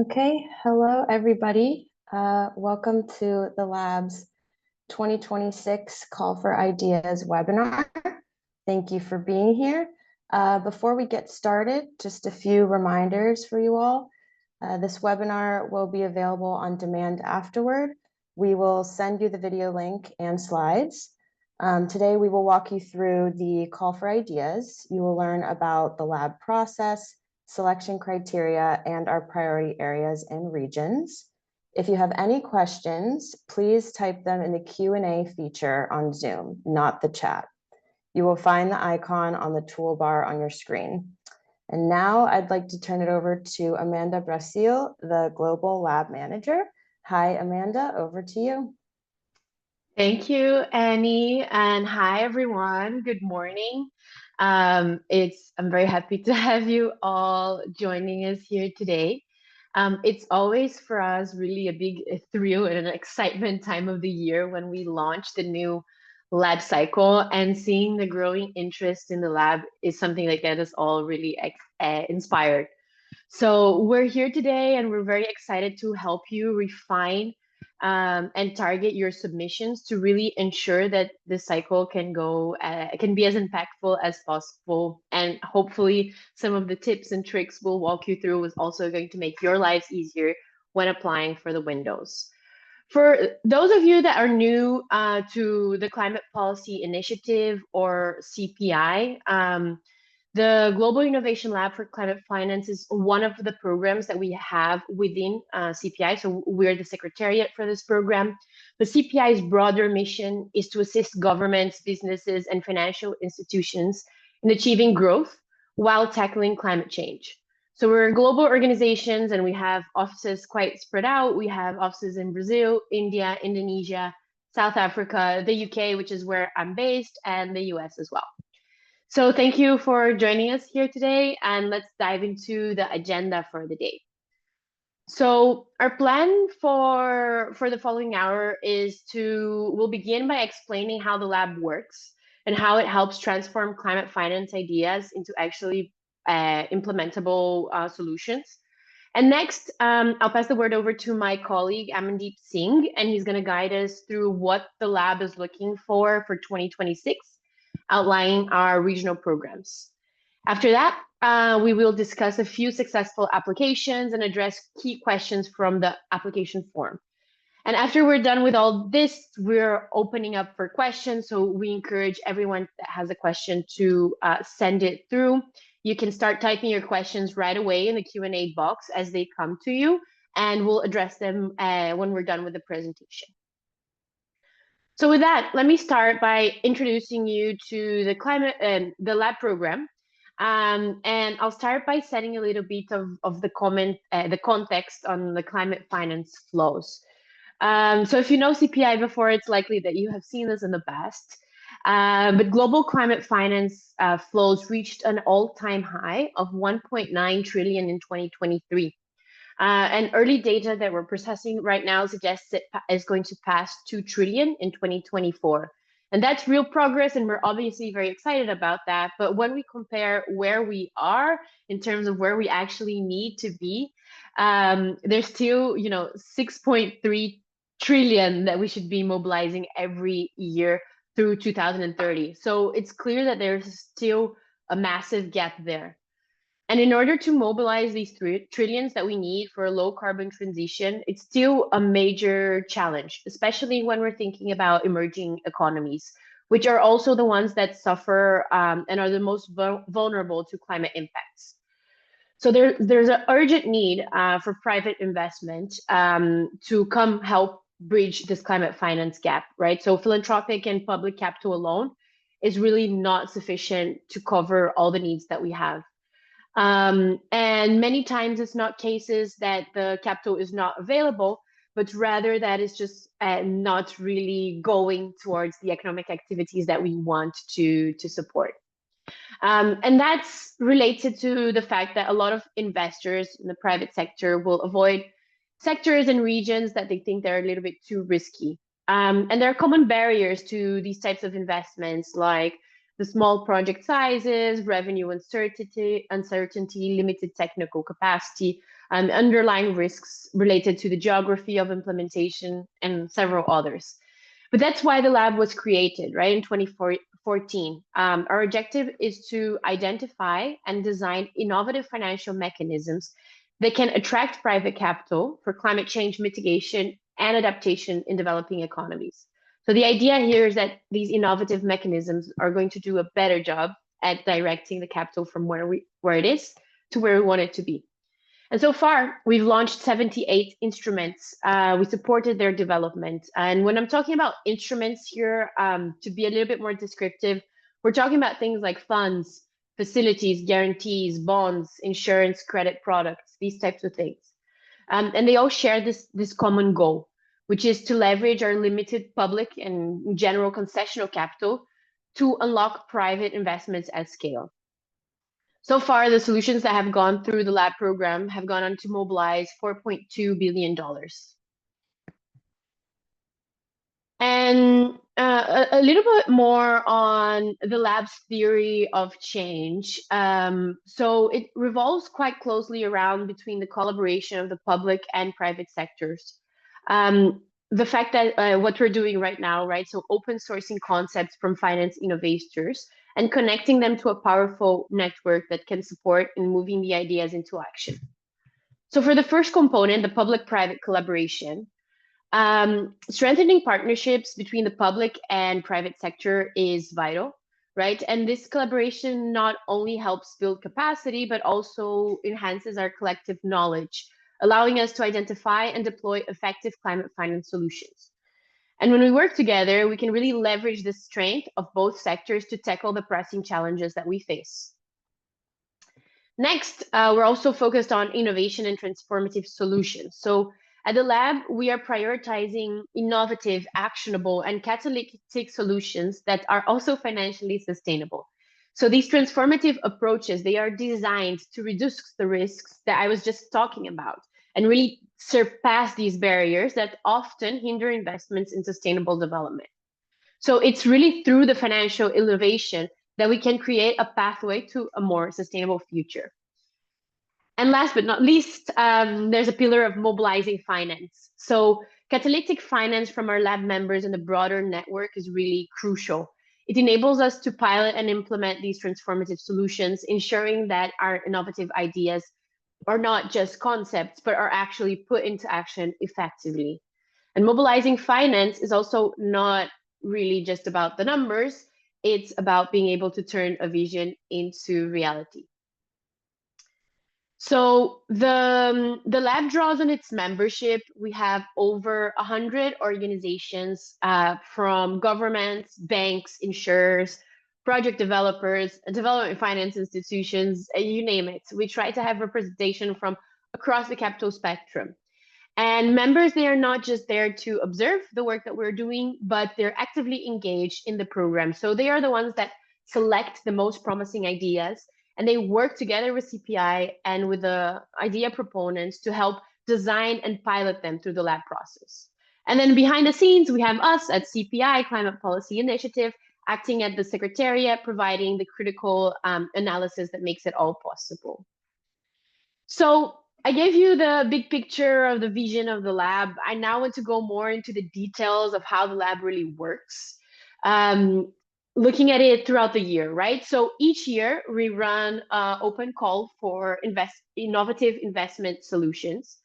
Okay, hello everybody. Welcome to the Lab's 2026 Call for Ideas webinar. Thank you for being here. Before we get started, just a few reminders for you all. This webinar will be available on demand afterward. We will send you the video link and slides. Today we will walk you through the Call for Ideas. You will learn about the lab process, selection criteria, and our priority areas and regions. If you have any questions, please type them in the Q&A feature on Zoom, not the chat. You will find the icon on the toolbar on your screen. And now I'd like to turn it over to Amanda Brasil, the Global Lab Manager. Hi, Amanda, over to you. Thank you, Annie, and hi everyone. Good morning. I'm very happy to have you all joining us here today. It's always for us really a big thrill and an excitement time of the year when we launch the new lab cycle, and seeing the growing interest in the lab is something that gets us all really inspired. So we're here today and we're very excited to help you refine and target your submissions to really ensure that the cycle can be as impactful as possible. And hopefully some of the tips and tricks we'll walk you through is also going to make your lives easier when applying for the windows. For those of you that are new to the Climate Policy Initiative, or CPI, the Global Innovation Lab for Climate Finance is one of the programs that we have within CPI. So we're the secretariat for this program. But CPI's broader mission is to assist governments, businesses, and financial institutions in achieving growth while tackling climate change. So we're global organizations and we have offices quite spread out. We have offices in Brazil, India, Indonesia, South Africa, the UK, which is where I'm based, and the US as well. So thank you for joining us here today, and let's dive into the agenda for the day. So our plan for the following hour is we'll begin by explaining how the lab works and how it helps transform climate finance ideas into actually implementable solutions. And next, I'll pass the word over to my colleague, Amandeep Singh, and he's going to guide us through what the lab is looking for 2026, outlining our regional programs. After that, we will discuss a few successful applications and address key questions from the application form. And after we're done with all this, we're opening up for questions. So we encourage everyone that has a question to send it through. You can start typing your questions right away in the Q&A box as they come to you, and we'll address them when we're done with the presentation. So with that, let me start by introducing you to the lab program. And I'll start by setting a little bit of the context on the climate finance flows. So if you know CPI before, it's likely that you have seen this in the past. But global climate finance flows reached an all-time high of 1.9 trillion in 2023. And early data that we're processing right now suggests it is going to pass 2 trillion in 2024. And that's real progress, and we're obviously very excited about that. But when we compare where we are in terms of where we actually need to be, there's still, 6.3 trillion that we should be mobilizing every year through 2030. So it's clear that there's still a massive gap there. And in order to mobilize these trillions that we need for a low carbon transition, it's still a major challenge, especially when we're thinking about emerging economies, which are also the ones that suffer and are the most vulnerable to climate impacts. So there's an urgent need for private investment to come help bridge this climate finance gap, right? So philanthropic and public capital alone is really not sufficient to cover all the needs that we have. And many times it's not cases that the capital is not available, but rather that it's just not really going towards the economic activities that we want to support. And that's related to the fact that a lot of investors in the private sector will avoid sectors and regions that they think they're a little bit too risky. And there are common barriers to these types of investments, like the small project sizes, revenue uncertainty, limited technical capacity, underlying risks related to the geography of implementation, and several others. But that's why the lab was created, right, in 2014. Our objective is to identify and design innovative financial mechanisms that can attract private capital for climate change mitigation and adaptation in developing economies. So the idea here is that these innovative mechanisms are going to do a better job at directing the capital from where it is to where we want it to be. And so far, we've launched 78 instruments. We supported their development. And when I'm talking about instruments here, to be a little bit more descriptive, we're talking about things like funds, facilities, guarantees, bonds, insurance, credit products, these types of things. And they all share this common goal, which is to leverage our limited public and general concessional capital to unlock private investments at scale. So far, the solutions that have gone through the lab program have gone on to mobilize $4.2 billion. And a little bit more on the lab's theory of change. So it revolves quite closely around between the collaboration of the public and private sectors. The fact that what we're doing right now, right? So open sourcing concepts from finance innovators and connecting them to a powerful network that can support in moving the ideas into action. So for the first component, the public-private collaboration, strengthening partnerships between the public and private sector is vital, right? And this collaboration not only helps build capacity, but also enhances our collective knowledge, allowing us to identify and deploy effective climate finance solutions. And when we work together, we can really leverage the strength of both sectors to tackle the pressing challenges that we face. Next, we're also focused on innovation and transformative solutions. So at the lab, we are prioritizing innovative, actionable, and catalytic solutions that are also financially sustainable. So these transformative approaches, they are designed to reduce the risks that I was just talking about and really surpass these barriers that often hinder investments in sustainable development. So it's really through the financial innovation that we can create a pathway to a more sustainable future. And last but not least, there's a pillar of mobilizing finance. So catalytic finance from our lab members and the broader network is really crucial. It enables us to pilot and implement these transformative solutions, ensuring that our innovative ideas are not just concepts, but are actually put into action effectively. And mobilizing finance is also not really just about the numbers, it's about being able to turn a vision into reality. So the lab draws on its membership. We have over 100 organizations from governments, banks, insurers, project developers, development finance institutions, you name it. We try to have representation from across the capital spectrum. And members, they are not just there to observe the work that we're doing, but they're actively engaged in the program. So they are the ones that select the most promising ideas, and they work together with CPI and with the idea proponents to help design and pilot them through the lab process. And then behind the scenes, we have us at CPI, Climate Policy Initiative, acting at the Secretariat, providing the critical analysis that makes it all possible. So I gave you the big picture of the vision of the lab. I now want to go more into the details of how the lab really works. Looking at it throughout the year, right? So each year we run an open call for innovative investment solutions,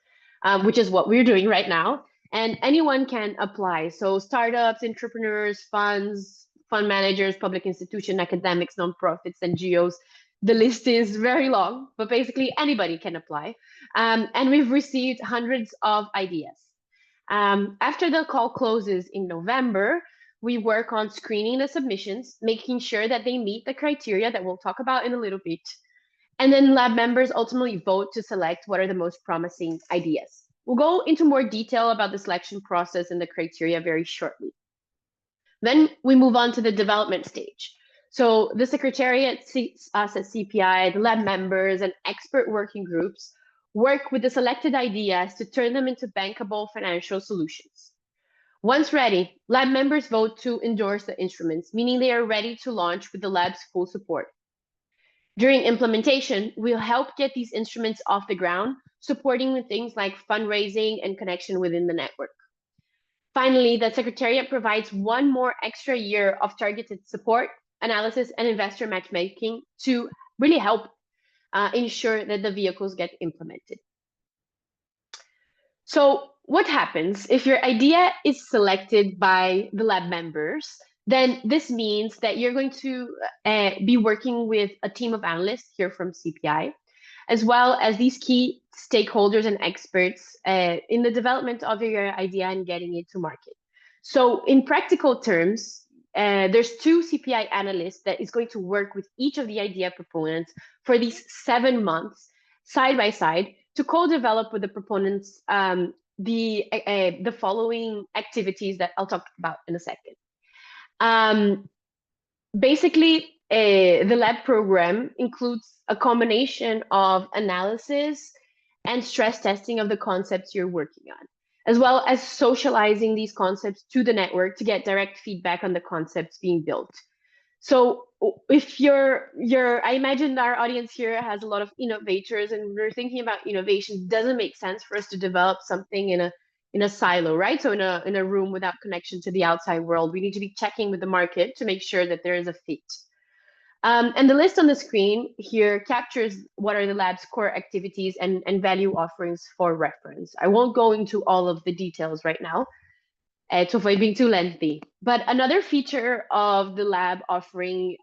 which is what we're doing right now. And anyone can apply. So startups, entrepreneurs, funds, fund managers, public institutions, academics, nonprofits, NGOs. The list is very long, but basically anybody can apply. And we've received hundreds of ideas. After the call closes in November, we work on screening the submissions, making sure that they meet the criteria that we'll talk about in a little bit. And then lab members ultimately vote to select what are the most promising ideas. We'll go into more detail about the selection process and the criteria very shortly. Then we move on to the development stage. So the Secretariat, us at CPI, the lab members, and expert working groups work with the selected ideas to turn them into bankable financial solutions. Once ready, lab members vote to endorse the instruments, meaning they are ready to launch with the lab's full support. During implementation, we'll help get these instruments off the ground supporting with things like fundraising and connection within the network. Finally, the Secretariat provides one more extra year of targeted support, analysis, and investor matchmaking to really help ensure that the vehicles get implemented. So what happens if your idea is selected by the lab members? Then this means that you're going to be working with a team of analysts here from CPI, as well as these key stakeholders and experts in the development of your idea and getting it to market. So in practical terms, there's two CPI analysts that is going to work with each of the idea proponents for these 7 months, side by side, to co-develop with the proponents the following activities that I'll talk about in a second. Basically, the lab program includes a combination of analysis and stress testing of the concepts you're working on, as well as socializing these concepts to the network to get direct feedback on the concepts being built. So if I imagine our audience here has a lot of innovators, and we're thinking about innovation, it doesn't make sense for us to develop something in a silo, right? So in a room without connection to the outside world. We need to be checking with the market to make sure that there is a fit. And the list on the screen here captures what are the lab's core activities and value offerings for reference. I won't go into all of the details right now to avoid being too lengthy. But another feature of the lab offering,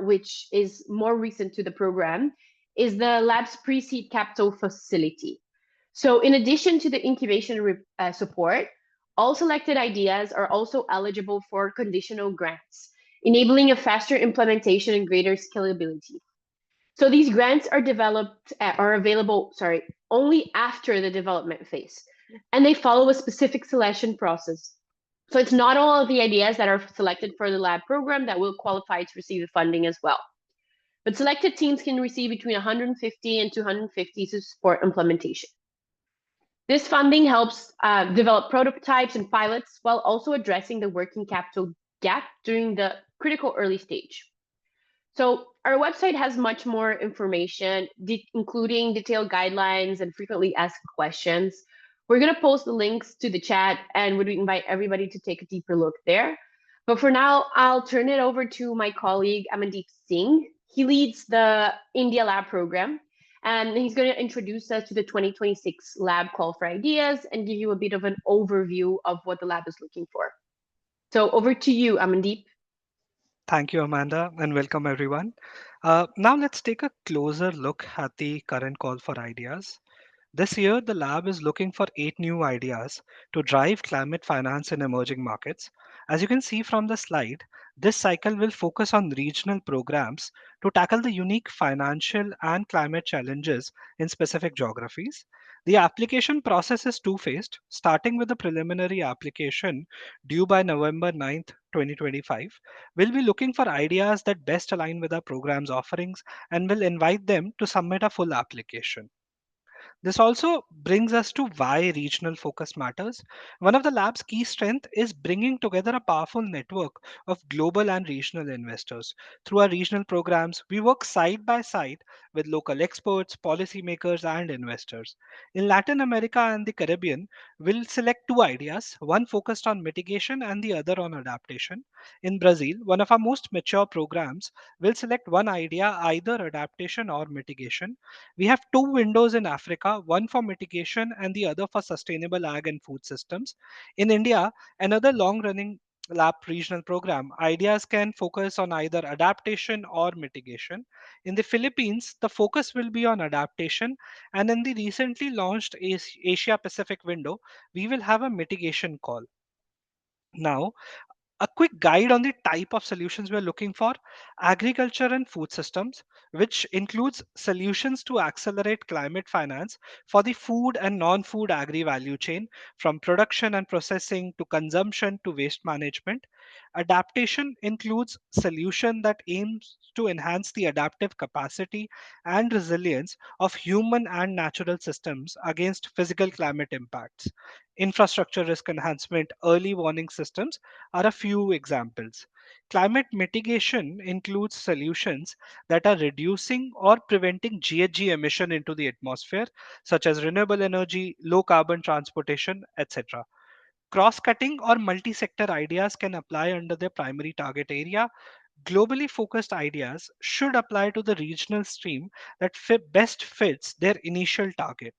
which is more recent to the program, is the lab's pre-seed capital facility. So in addition to the incubation support, all selected ideas are also eligible for conditional grants, enabling a faster implementation and greater scalability. So these grants are available only after the development phase, and they follow a specific selection process. So it's not all of the ideas that are selected for the lab program that will qualify to receive the funding as well. But selected teams can receive between 150 and 250 to support implementation. This funding helps develop prototypes and pilots while also addressing the working capital gap during the critical early stage. So our website has much more information, including detailed guidelines and frequently asked questions. We're going to post the links to the chat and would invite everybody to take a deeper look there. But for now, I'll turn it over to my colleague, Amandeep Singh. He leads the India Lab program, and he's going to introduce us to the 2026 Lab Call for Ideas and give you a bit of an overview of what the lab is looking for. So over to you, Amandeep. Thank you, Amanda, and welcome everyone. Now let's take a closer look at the current call for ideas. This year, the lab is looking for 8 new ideas to drive climate finance in emerging markets. As you can see from the slide, this cycle will focus on regional programs to tackle the unique financial and climate challenges in specific geographies. The application process is two-phased, starting with the preliminary application due by November 9th, 2025. We'll be looking for ideas that best align with our program's offerings and will invite them to submit a full application. This also brings us to why regional focus matters. One of the lab's key strengths is bringing together a powerful network of global and regional investors. Through our regional programs, we work side by side with local experts, policymakers, and investors. In Latin America and the Caribbean, we'll select 2 ideas, one focused on mitigation and the other on adaptation. In Brazil, one of our most mature programs, will select one idea, either adaptation or mitigation. We have 2 windows in Africa, one for mitigation and the other for sustainable ag and food systems. In India, another long running LAP regional program, ideas can focus on either adaptation or mitigation. In the Philippines, the focus will be on adaptation, and in the recently launched Asia Pacific window, we will have a mitigation call. Now, a quick guide on the type of solutions we're looking for: agriculture and food systems, which includes solutions to accelerate climate finance for the food and non-food agri value chain, from production and processing to consumption to waste management. Adaptation includes solution that aims to enhance the adaptive capacity and resilience of human and natural systems against physical climate impacts. Infrastructure risk enhancement, early warning systems are a few examples. Climate mitigation includes solutions that are reducing or preventing GHG emission into the atmosphere, such as renewable energy, low carbon transportation, etc. Cross-cutting or multi-sector ideas can apply under their primary target area. Globally focused ideas should apply to the regional stream that best fits their initial target.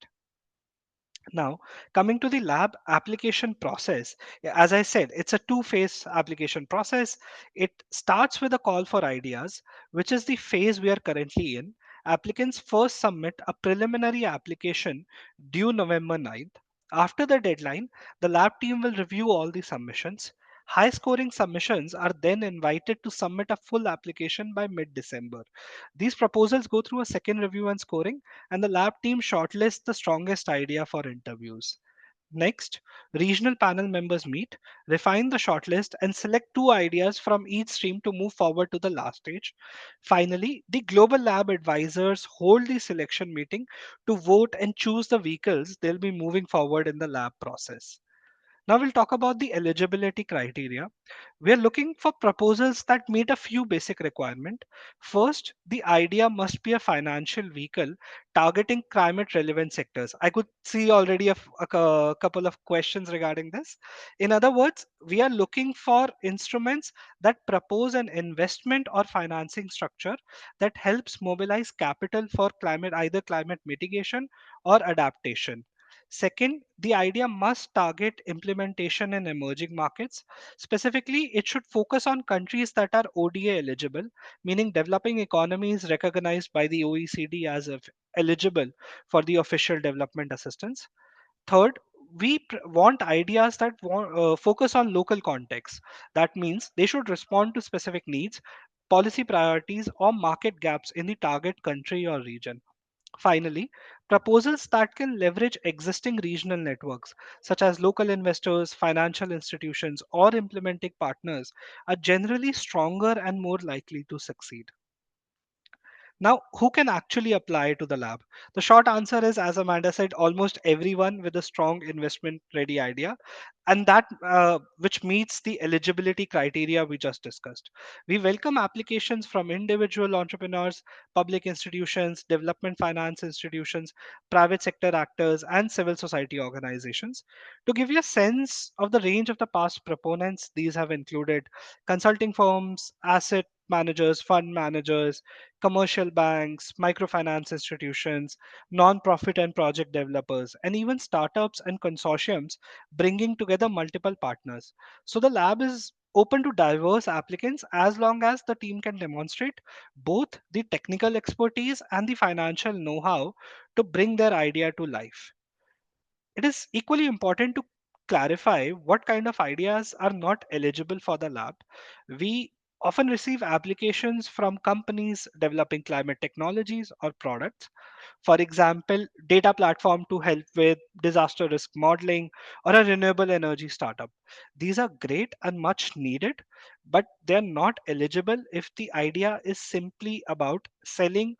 Now, coming to the lab application process, as I said, it's a two-phase application process. It starts with a call for ideas, which is the phase we are currently in. Applicants first submit a preliminary application due November 9th. After the deadline, the lab team will review all the submissions. High scoring submissions are then invited to submit a full application by mid December. These proposals go through a second review and scoring, and the lab team shortlists the strongest idea for interviews. Next, regional panel members meet, refine the shortlist, and select two ideas from each stream to move forward to the last stage. Finally, the global lab advisors hold the selection meeting to vote and choose the vehicles they'll be moving forward in the lab process. Now we'll talk about the eligibility criteria. We are looking for proposals that meet a few basic requirements. First, the idea must be a financial vehicle targeting climate relevant sectors. I could see already a couple of questions regarding this. In other words, we are looking for instruments that propose an investment or financing structure that helps mobilize capital for climate, either climate mitigation or adaptation. Second, the idea must target implementation in emerging markets. Specifically, it should focus on countries that are ODA eligible, meaning developing economies recognized by the OECD as eligible for the official development assistance. Third, we want ideas that focus on local context. That means they should respond to specific needs, policy priorities, or market gaps in the target country or region. Finally, proposals that can leverage existing regional networks, such as local investors, financial institutions, or implementing partners, are generally stronger and more likely to succeed. Now, who can actually apply to the lab? The short answer is, as Amanda said, almost everyone with a strong investment ready idea, and that which meets the eligibility criteria we just discussed. We welcome applications from individual entrepreneurs, public institutions, development finance institutions, private sector actors, and civil society organizations. To give you a sense of the range of the past proponents, these have included consulting firms, asset managers, fund managers, commercial banks, microfinance institutions, non-profit and project developers, and even startups and consortiums bringing together multiple partners. So the lab is open to diverse applicants as long as the team can demonstrate both the technical expertise and the financial know-how to bring their idea to life. It is equally important to clarify what kind of ideas are not eligible for the lab. We often receive applications from companies developing climate technologies or products. For example, data platform to help with disaster risk modeling or a renewable energy startup. These are great and much needed, but they're not eligible if the idea is simply about selling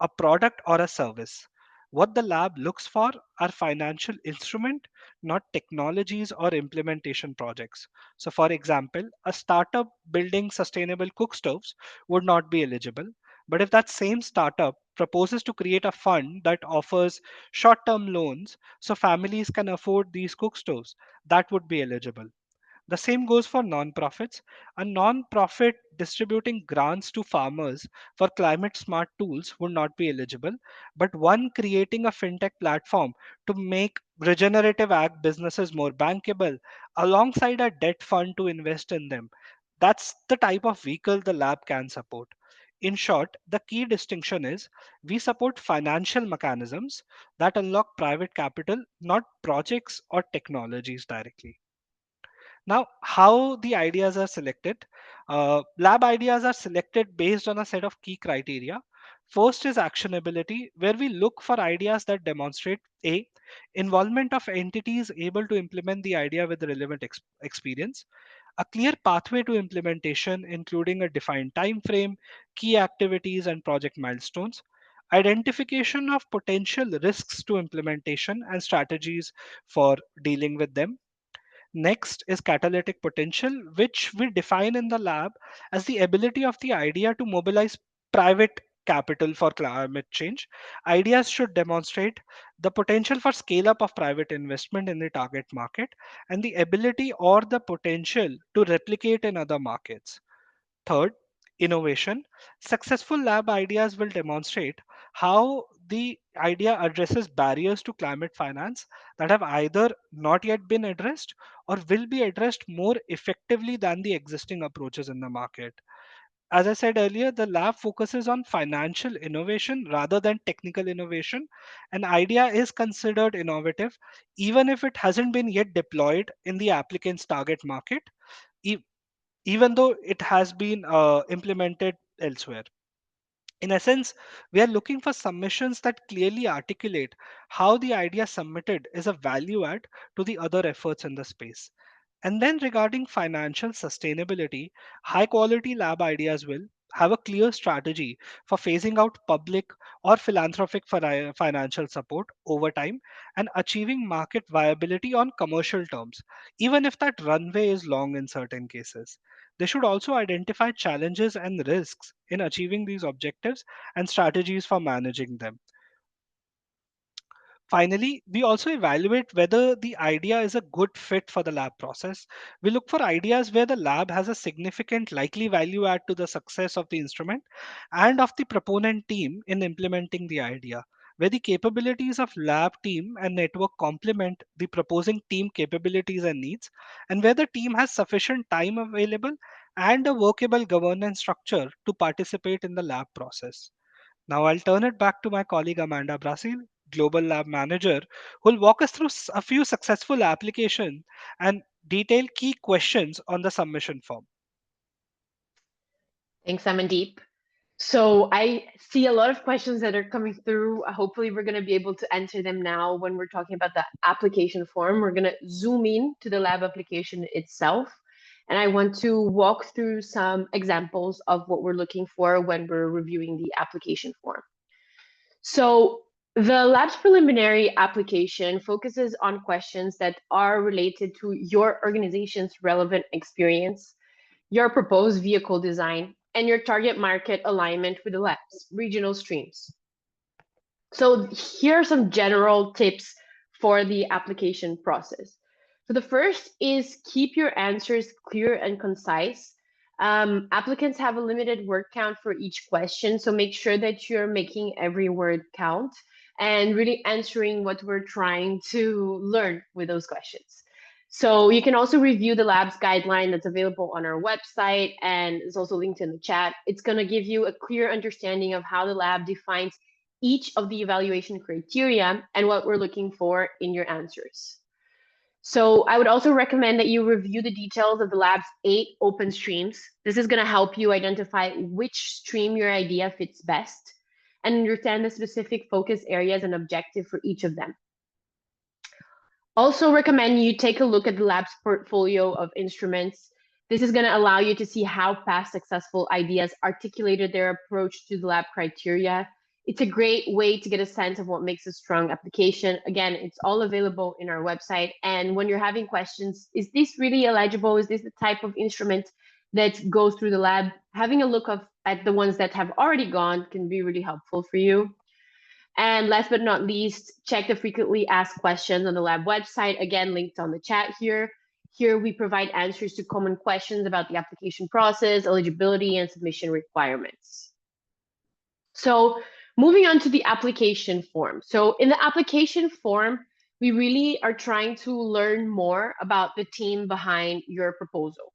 a product or a service. What the lab looks for are financial instrument, not technologies or implementation projects. So for example, a startup building sustainable cook stoves would not be eligible. But if that same startup proposes to create a fund that offers short-term loans so families can afford these cook stoves, that would be eligible. The same goes for nonprofits. A nonprofit distributing grants to farmers for climate smart tools would not be eligible, but one creating a fintech platform to make regenerative ag businesses more bankable alongside a debt fund to invest in them. That's the type of vehicle the lab can support. In short, the key distinction is we support financial mechanisms that unlock private capital, not projects or technologies directly. Now, how the ideas are selected? Lab ideas are selected based on a set of key criteria. First is actionability, where we look for ideas that demonstrate A, involvement of entities able to implement the idea with relevant experience, a clear pathway to implementation, including a defined time frame, key activities, and project milestones, identification of potential risks to implementation and strategies for dealing with them. Next is catalytic potential, which we define in the lab as the ability of the idea to mobilize private capital for climate change. Ideas should demonstrate the potential for scale up of private investment in the target market and the ability or the potential to replicate in other markets. Third, innovation. Successful lab ideas will demonstrate how the idea addresses barriers to climate finance that have either not yet been addressed or will be addressed more effectively than the existing approaches in the market. As I said earlier, the lab focuses on financial innovation rather than technical innovation. An idea is considered innovative even if it hasn't been yet deployed in the applicant's target market, e- even though it has been implemented elsewhere. In essence, we are looking for submissions that clearly articulate how the idea submitted is a value add to the other efforts in the space. And then regarding financial sustainability, high quality lab ideas will have a clear strategy for phasing out public or philanthropic financial support over time and achieving market viability on commercial terms, even if that runway is long in certain cases. They should also identify challenges and risks in achieving these objectives and strategies for managing them. Finally, we also evaluate whether the idea is a good fit for the lab process. We look for ideas where the lab has a significant likely value add to the success of the instrument and of the proponent team in implementing the idea, where the capabilities of lab team and network complement the proposing team capabilities and needs, and where the team has sufficient time available and a workable governance structure to participate in the lab process. Now I'll turn it back to my colleague Amanda Brasil, Global Lab Manager, who will walk us through a few successful applications and detail key questions on the submission form. Thanks, Amandeep. So I see a lot of questions that are coming through. Hopefully, we're going to be able to answer them now when we're talking about the application form. We're going to zoom in to the lab application itself. And I want to walk through some examples of what we're looking for when we're reviewing the application form. So the lab's preliminary application focuses on questions that are related to your organization's relevant experience, your proposed vehicle design, and your target market alignment with the lab's regional streams. So here are some general tips for the application process. So the first is keep your answers clear and concise. Applicants have a limited word count for each question, so make sure that you're making every word count and really answering what we're trying to learn with those questions. So you can also review the lab's guideline that's available on our website and is also linked in the chat. It's going to give you a clear understanding of how the lab defines each of the evaluation criteria and what we're looking for in your answers. So I would also recommend that you review the details of the lab's 8 open streams. This is going to help you identify which stream your idea fits best and understand the specific focus areas and objective for each of them. Also recommend you take a look at the lab's portfolio of instruments. This is going to allow you to see how past successful ideas articulated their approach to the lab criteria. It's a great way to get a sense of what makes a strong application. Again, it's all available in our website. And when you're having questions, is this really eligible? Is this the type of instrument that goes through the lab? Having a look at the ones that have already gone can be really helpful for you. And last but not least, check the frequently asked questions on the lab website, again, linked on the chat here. Here we provide answers to common questions about the application process, eligibility, and submission requirements. So moving on to the application form. So in the application form, we really are trying to learn more about the team behind your proposal.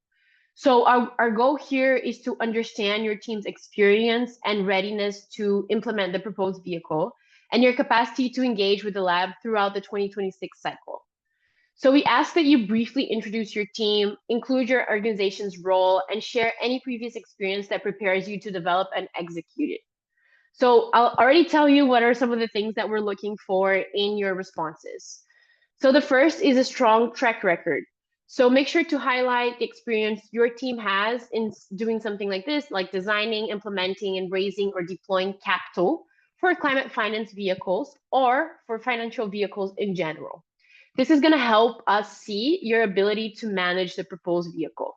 So our goal here is to understand your team's experience and readiness to implement the proposed vehicle and your capacity to engage with the lab throughout the 2026 cycle. So we ask that you briefly introduce your team, include your organization's role, and share any previous experience that prepares you to develop and execute it. So I'll already tell you what are some of the things that we're looking for in your responses. So the first is a strong track record. So make sure to highlight the experience your team has in doing something like this, like designing, implementing, and raising or deploying capital for climate finance vehicles or for financial vehicles in general. This is going to help us see your ability to manage the proposed vehicle.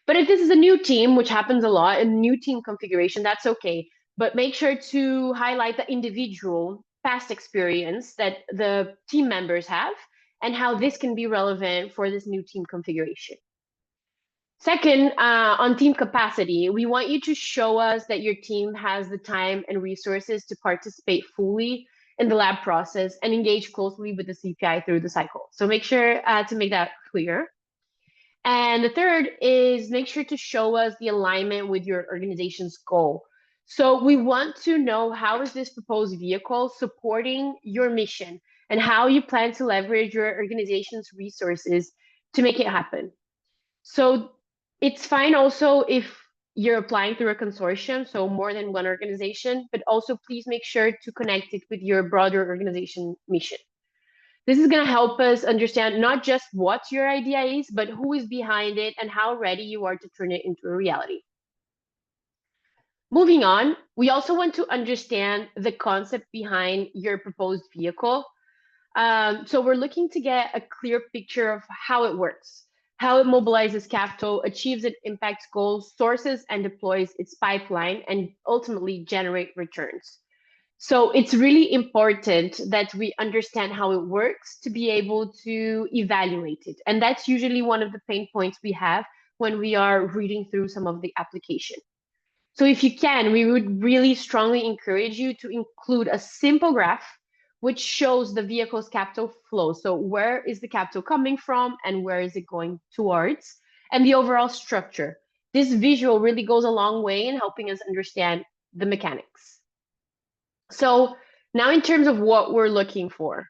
But if this is a new team, which happens a lot, a new team configuration, that's okay. But make sure to highlight the individual past experience that the team members have and how this can be relevant for this new team configuration. Second, on team capacity, we want you to show us that your team has the time and resources to participate fully in the lab process and engage closely with the CPI through the cycle. So make sure to make that clear. And the third is make sure to show us the alignment with your organization's goal. So we want to know how is this proposed vehicle supporting your mission and how you plan to leverage your organization's resources to make it happen. So it's fine also if you're applying through a consortium, so more than one organization, but also please make sure to connect it with your broader organization mission. This is going to help us understand not just what your idea is, but who is behind it and how ready you are to turn it into a reality. Moving on, we also want to understand the concept behind your proposed vehicle. So we're looking to get a clear picture of how it works, how it mobilizes capital, achieves its impact goals, sources and deploys its pipeline, and ultimately generate returns. So it's really important that we understand how it works to be able to evaluate it. And that's usually one of the pain points we have when we are reading through some of the application. So if you can, we would really strongly encourage you to include a simple graph which shows the vehicle's capital flow. So where is the capital coming from and where is it going towards, and the overall structure. This visual really goes a long way in helping us understand the mechanics. So now in terms of what we're looking for,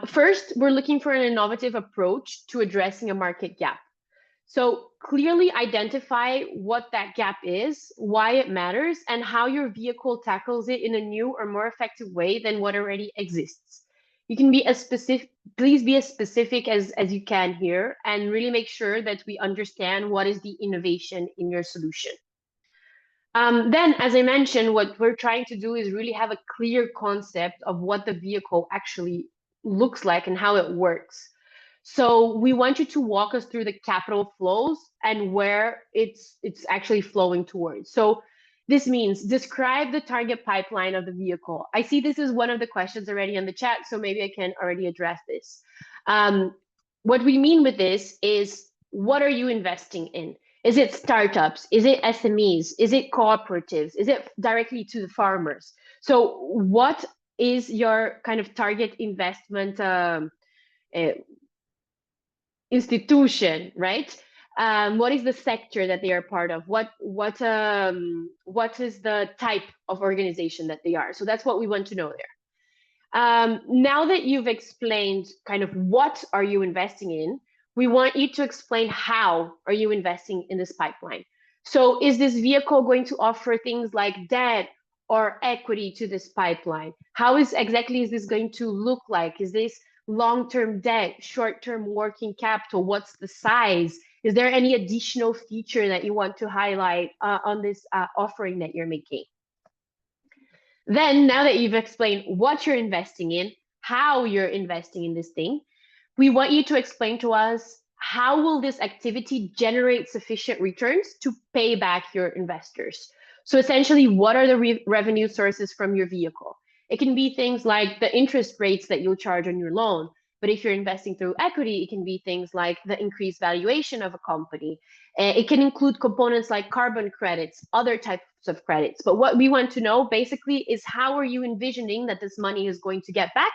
first, we're looking for an innovative approach to addressing a market gap. So clearly identify what that gap is, why it matters, and how your vehicle tackles it in a new or more effective way than what already exists. You can be as specific, please be as specific as you can here, and really make sure that we understand what is the innovation in your solution. Then, as I mentioned, what we're trying to do is really have a clear concept of what the vehicle actually looks like and how it works. So we want you to walk us through the capital flows and where it's actually flowing towards. So this means describe the target pipeline of the vehicle. I see this is one of the questions already in the chat, so maybe I can already address this. What we mean with this is, what are you investing in? Is it startups? Is it SMEs? Is it cooperatives? Is it directly to the farmers? So what is your kind of target investment institution, right? What is the sector that they are part of? What is the type of organization that they are? So that's what we want to know there. Now that you've explained kind of what are you investing in, we want you to explain how are you investing in this pipeline. So is this vehicle going to offer things like debt or equity to this pipeline? How exactly is this going to look like? Is this long-term debt, short-term working capital? What's the size? Is there any additional feature that you want to highlight on this offering that you're making? Then, now that you've explained what you're investing in, how you're investing in this thing, we want you to explain to us how will this activity generate sufficient returns to pay back your investors. So essentially, what are the revenue sources from your vehicle? It can be things like the interest rates that you'll charge on your loan. But if you're investing through equity, it can be things like the increased valuation of a company. It can include components like carbon credits, other types of credits. But what we want to know basically is, how are you envisioning that this money is going to get back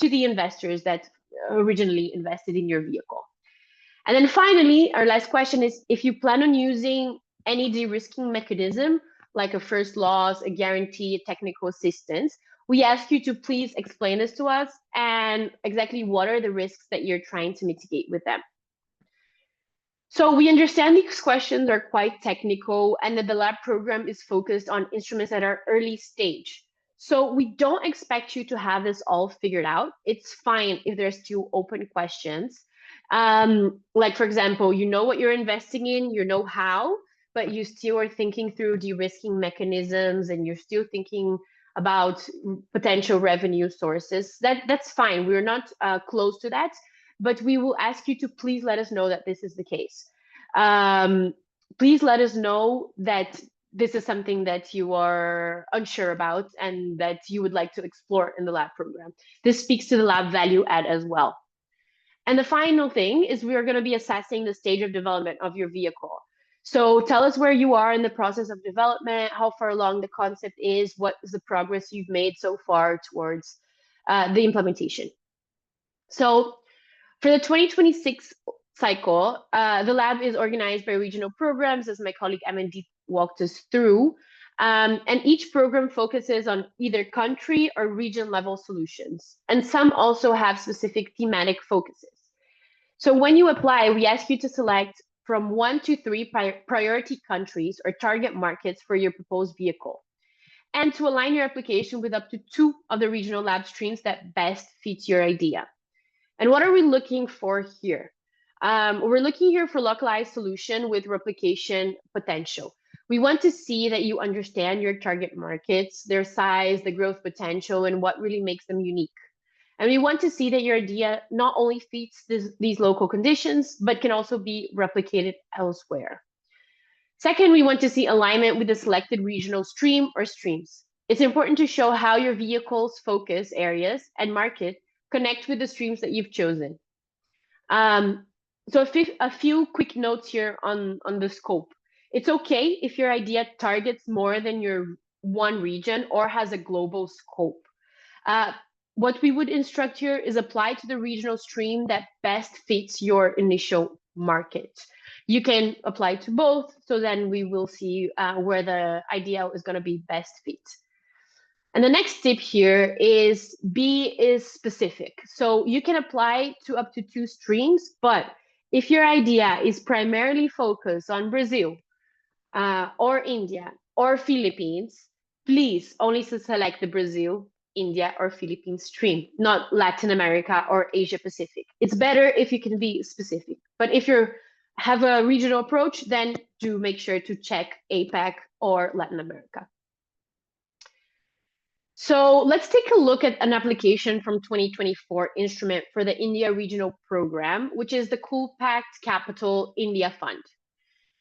to the investors that originally invested in your vehicle? And then finally, our last question is, if you plan on using any de-risking mechanism, like a first loss, a guarantee, a technical assistance, we ask you to please explain this to us and exactly what are the risks that you're trying to mitigate with them. So we understand these questions are quite technical and that the lab program is focused on instruments that are early stage. So we don't expect you to have this all figured out. It's fine if there's still open questions. Like, for example, you know what you're investing in, you know how, but you still are thinking through de-risking mechanisms and you're still thinking about potential revenue sources. That's fine. We're not close to that, but we will ask you to please let us know that this is the case. Please let us know that this is something that you are unsure about and that you would like to explore in the lab program. This speaks to the lab value add as well. And the final thing is we are going to be assessing the stage of development of your vehicle. So tell us where you are in the process of development, how far along the concept is, what is the progress you've made so far towards the implementation. So for the 2026 cycle, the lab is organized by regional programs, as my colleague Amandeep walked us through. And each program focuses on either country or region level solutions. And some also have specific thematic focuses. So when you apply, we ask you to select from 1 to 3 priority countries or target markets for your proposed vehicle, and to align your application with up to 2 of the regional lab streams that best fits your idea. And what are we looking for here? We're looking here for localized solution with replication potential. We want to see that you understand your target markets, their size, the growth potential, and what really makes them unique. And we want to see that your idea not only fits these local conditions, but can also be replicated elsewhere. Second, we want to see alignment with the selected regional stream or streams. It's important to show how your vehicle's focus areas and market connect with the streams that you've chosen. So a few quick notes here on the scope. It's okay if your idea targets more than your one region or has a global scope. What we would instruct here is apply to the regional stream that best fits your initial market. You can apply to both, so then we will see where the idea is going to be best fit. And the next tip here is B is specific. So you can apply to up to 2 streams, but if your idea is primarily focused on Brazil or India or Philippines, please only select the Brazil, India, or Philippines stream, not Latin America or Asia Pacific. It's better if you can be specific. But if you have a regional approach, then do make sure to check APAC or Latin America. So let's take a look at an application from 2024 instrument for the India Regional Program, which is the Coolpact Capital India Fund.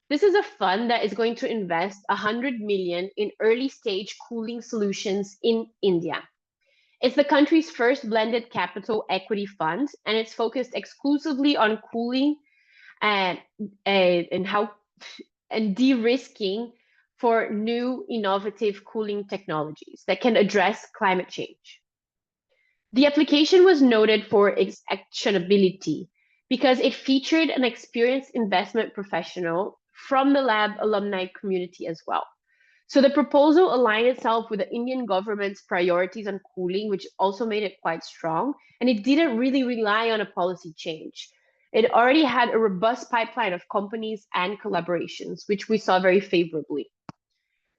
This is a fund that is going to invest 100 million in early stage cooling solutions in India. It's the country's first blended capital equity fund, and it's focused exclusively on cooling and de-risking for new innovative cooling technologies that can address climate change. The application was noted for its actionability because it featured an experienced investment professional from the lab alumni community as well. So the proposal aligned itself with the Indian government's priorities on cooling, which also made it quite strong, and it didn't really rely on a policy change. It already had a robust pipeline of companies and collaborations, which we saw very favorably.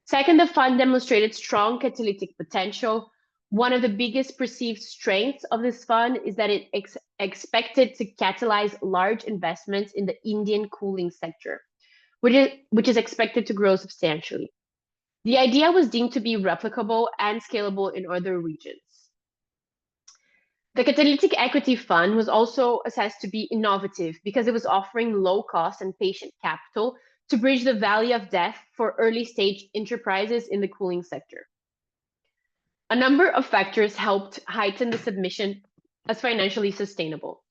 Second, the fund demonstrated strong catalytic potential. One of the biggest perceived strengths of this fund is that it expected to catalyze large investments in the Indian cooling sector, which is expected to grow substantially. The idea was deemed to be replicable and scalable in other regions. The Catalytic Equity Fund was also assessed to be innovative because it was offering low cost and patient capital to bridge the valley of death for early stage enterprises in the cooling sector. A number of factors helped heighten the submission as financially sustainable.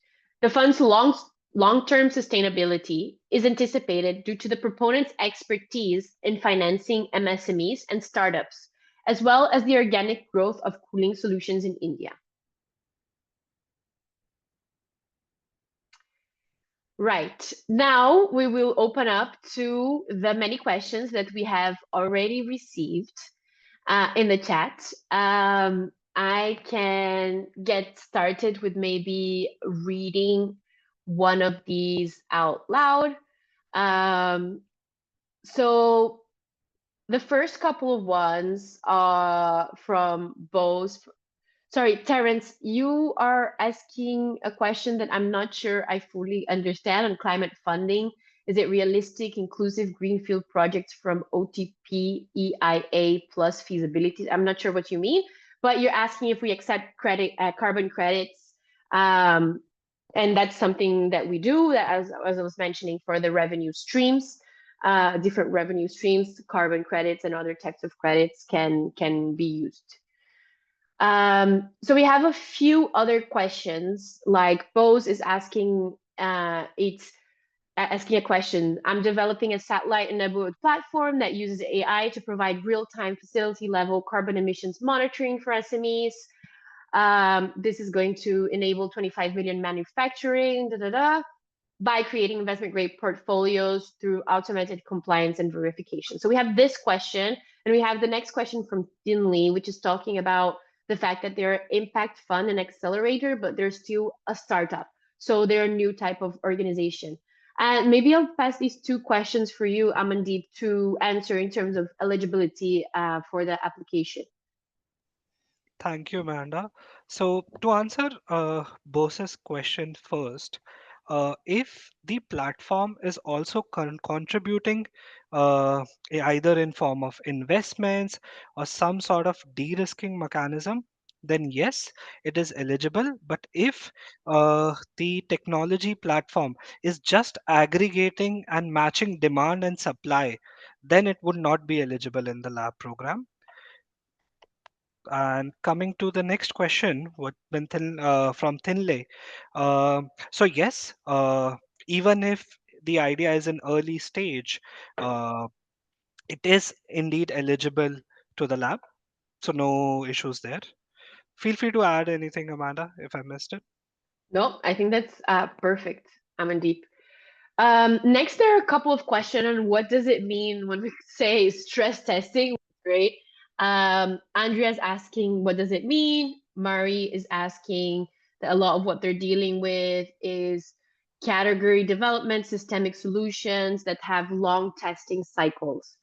The fund's long-term sustainability is anticipated due to the proponent's expertise in financing MSMEs and startups, as well as the organic growth of cooling solutions in India. Right, now we will open up to the many questions that we have already received in the chat. I can get started with maybe reading one of these out loud. So the first couple of ones are from Bose. Sorry, Terence, you are asking a question that I'm not sure I fully understand on climate funding. Is it realistic, inclusive greenfield projects from OTP, EIA plus feasibility? I'm not sure what you mean, but you're asking if we accept carbon credits. And that's something that we do, that as I was mentioning, for the revenue streams, different revenue streams, carbon credits and other types of credits can be used. So we have a few other questions, like Bose is asking, it's asking a question. I'm developing a satellite-enabled platform that uses AI to provide real-time facility-level carbon emissions monitoring for SMEs. This is going to enable 25 million manufacturing, by creating investment-grade portfolios through automated compliance and verification. So we have this question, and we have the next question from Dinley, which is talking about the fact that they're impact fund and accelerator, but they're still a startup. So they're a new type of organization. And maybe I'll pass these two questions for you, Amandeep, to answer in terms of eligibility for the application. Thank you, Amanda. So, to answer Bose's question first, if the platform is also contributing either in form of investments or some sort of de-risking mechanism, then yes, it is eligible. But if the technology platform is just aggregating and matching demand and supply, then it would not be eligible in the lab program. And coming to the next question, from Thinley. So yes, even if the idea is an early stage, uh, it is indeed eligible to the lab. So no issues there. Feel free to add anything, Amanda, if I missed it. No, I think that's perfect, Amandeep. Next, there are a couple of questions on what does it mean when we say stress testing, right? Andrea's asking, what does it mean? Mari is asking that a lot of what they're dealing with is category development, systemic solutions that have long testing cycles.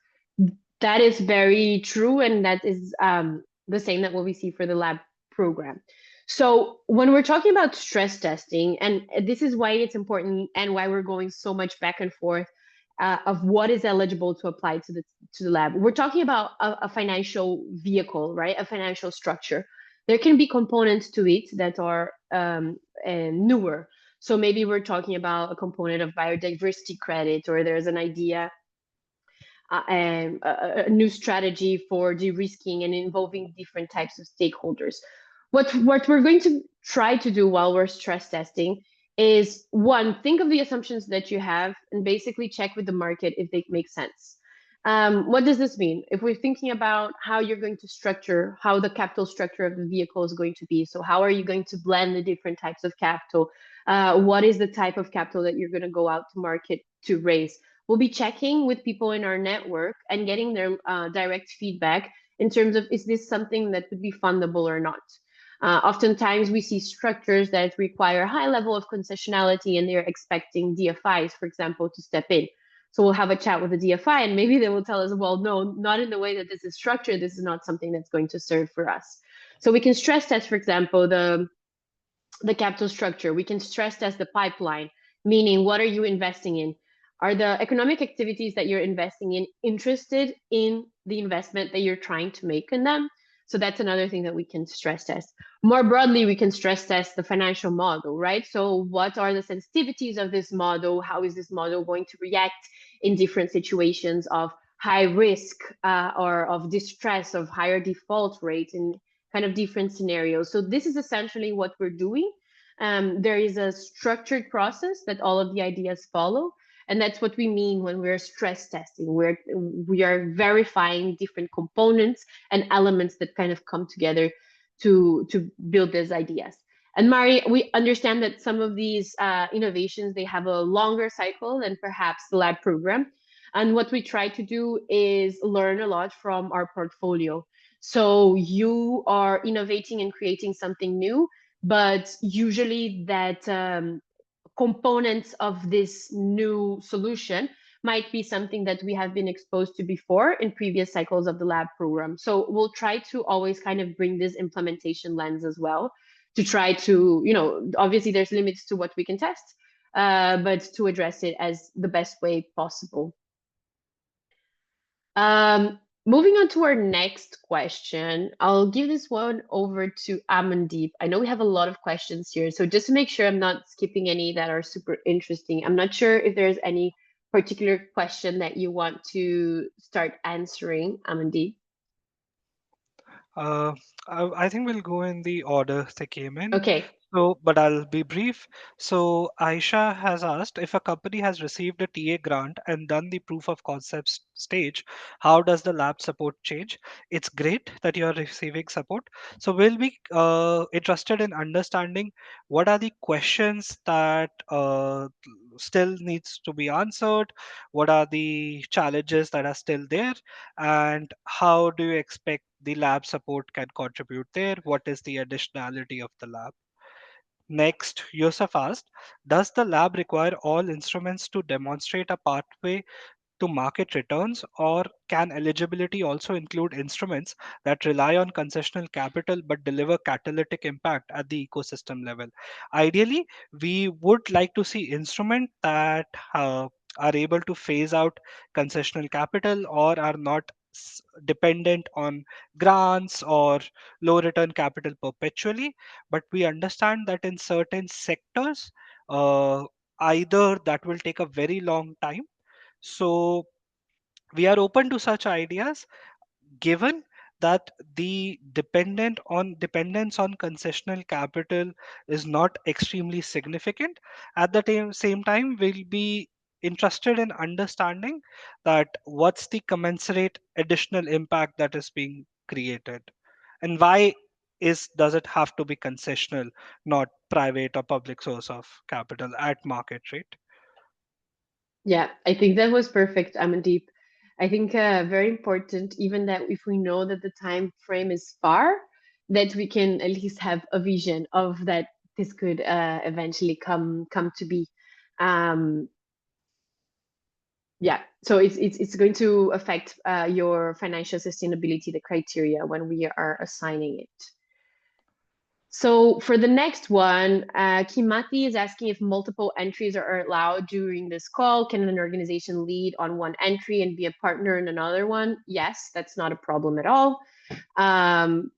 That is very true, and that is the same that what we see for the lab program. So when we're talking about stress testing, and this is why it's important and why we're going so much back and forth of what is eligible to apply to the lab, we're talking about a financial vehicle, right? A financial structure. There can be components to it that are newer. So maybe we're talking about a component of biodiversity credit, or there's an idea a new strategy for de-risking and involving different types of stakeholders. What we're going to try to do while we're stress testing is, one, think of the assumptions that you have and basically check with the market if they make sense. What does this mean? If we're thinking about how you're going to structure, how the capital structure of the vehicle is going to be, so how are you going to blend the different types of capital? What is the type of capital that you're going to go out to market to raise? We'll be checking with people in our network and getting their direct feedback in terms of, is this something that would be fundable or not? Oftentimes we see structures that require a high level of concessionality and they're expecting DFIs, for example, to step in. So we'll have a chat with the DFI and maybe they will tell us, well, no, not in the way that this is structured. This is not something that's going to serve for us. So we can stress test, for example, the capital structure. We can stress test the pipeline, meaning what are you investing in? Are the economic activities that you're investing in interested in the investment that you're trying to make in them? So that's another thing that we can stress test. More broadly, we can stress test the financial model, right? So what are the sensitivities of this model? How is this model going to react in different situations of high risk or of distress, of higher default rate in kind of different scenarios? So this is essentially what we're doing. There is a structured process that all of the ideas follow. And that's what we mean when we're stress testing, where we are verifying different components and elements that kind of come together to build these ideas. And Mari, we understand that some of these innovations, they have a longer cycle than perhaps the lab program. And what we try to do is learn a lot from our portfolio. So you are innovating and creating something new, but usually that components of this new solution might be something that we have been exposed to before in previous cycles of the lab program. So we'll try to always kind of bring this implementation lens as well to try to, obviously there's limits to what we can test, but to address it as the best way possible. Moving on to our next question, I'll give this one over to Amandeep. I know we have a lot of questions here, so just to make sure I'm not skipping any that are super interesting, I'm not sure if there's any particular question that you want to start answering, Amandeep. I think we'll go in the order they came in. Okay. So, but I'll be brief. So, Aisha has asked if a company has received a TA grant and done the proof of concept stage, how does the lab support change? It's great that you're receiving support. So, we'll be interested in understanding what are the questions that still needs to be answered, what are the challenges that are still there, and how do you expect the lab support can contribute there? What is the additionality of the lab? Next, Yusuf asked, does the lab require all instruments to demonstrate a pathway to market returns, or can eligibility also include instruments that rely on concessional capital but deliver catalytic impact at the ecosystem level? Ideally, we would like to see instruments that are able to phase out concessional capital or are not dependent on grants or low return capital perpetually. But we understand that in certain sectors, either that will take a very long time, so we are open to such ideas given that the dependence on concessional capital is not extremely significant. At the same time, we'll be interested in understanding that what's the commensurate additional impact that is being created, and why is does it have to be concessional, not private or public source of capital at market rate? Yeah, I think that was perfect, Amandeep. I think very important, even that if we know that the time frame is far, that we can at least have a vision of that this could eventually come to be. Um, yeah, so it's going to affect your financial sustainability, the criteria when we are assigning it. So for the next one, Kimati is asking if multiple entries are allowed during this call. Can an organization lead on one entry and be a partner in another one? Yes, that's not a problem at all.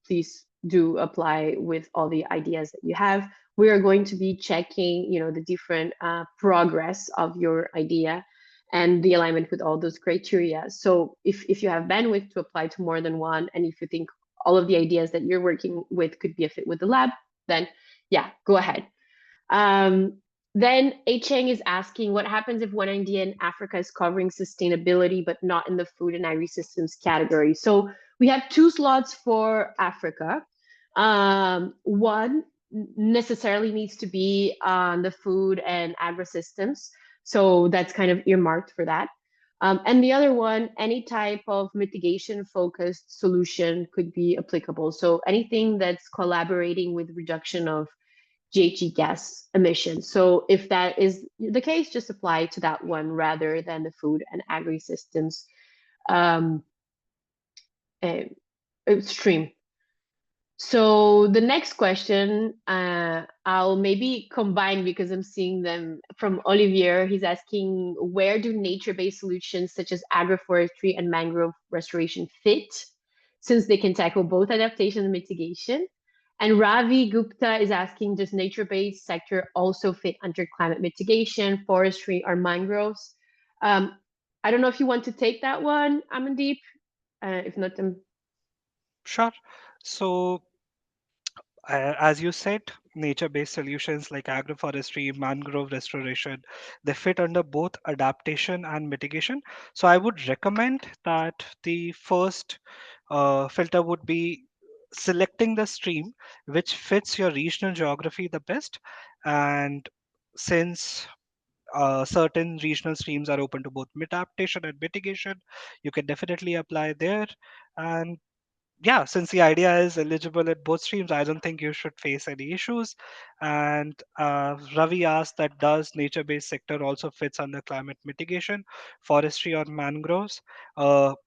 Please do apply with all the ideas that you have. We are going to be checking, the different progress of your idea and the alignment with all those criteria. So if you have bandwidth to apply to more than one, and if you think all of the ideas that you're working with could be a fit with the lab, then yeah, go ahead. Then A Cheng is asking, what happens if one idea in Africa is covering sustainability, but not in the food and agri-systems category? So we have 2 slots for Africa. One necessarily needs to be on the food and agri-systems. So that's kind of earmarked for that. And the other one, any type of mitigation focused solution could be applicable. So anything that's collaborating with reduction of GHG gas emissions. So if that is the case, just apply to that one rather than the food and agri systems stream. So the next question, I'll maybe combine because I'm seeing them from Olivier. He's asking, where do nature-based solutions such as agroforestry and mangrove restoration fit, since they can tackle both adaptation and mitigation? And Ravi Gupta is asking, does nature-based sector also fit under climate mitigation, forestry, or mangroves? I don't know if you want to take that one, Amandeep. If not, Sure. So, as you said, nature-based solutions like agroforestry, mangrove restoration, they fit under both adaptation and mitigation. So I would recommend that the first filter would be selecting the stream which fits your regional geography the best. And since certain regional streams are open to both adaptation and mitigation, you can definitely apply there. And yeah, since the idea is eligible at both streams, I don't think you should face any issues. And Ravi asked that does nature-based sector also fits under climate mitigation, forestry or mangroves?